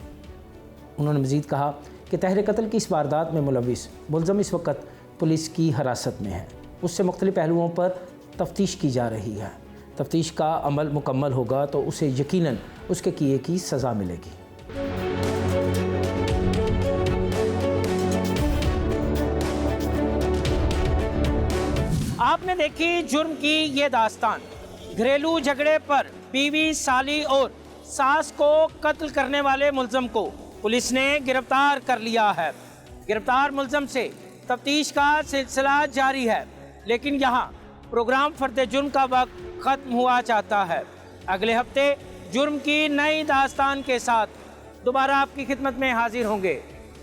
Speaker 1: उन्होंने मज़ीद कहा कि तहरीर कत्ल की इस वारदात में मुलविस मुलज़म इस वक्त पुलिस की हिरासत में है, उससे मुख्तलिफ़ पहलुओं पर तफ्तीश की जा रही है। तफ्तीश का अमल मुकम्मल होगा तो उसे यकीनन उसके किए की सज़ा मिलेगी। आपने देखी जुर्म की ये दास्तान। घरेलू झगड़े पर बीवी, साली और सास को कत्ल करने वाले मुलज़म को पुलिस ने गिरफ्तार कर लिया है। गिरफ्तार मुलज़म से तफ्तीश का सिलसिला जारी है, लेकिन यहाँ प्रोग्राम फर्द जुर्म का वक्त ख़त्म हुआ चाहता है। अगले हफ्ते जुर्म की नई दास्तान के साथ दोबारा आपकी खिदमत में हाजिर होंगे।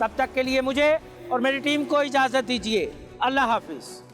Speaker 1: तब तक के लिए मुझे और मेरी टीम को इजाज़त दीजिए। अल्लाह हाफिज़।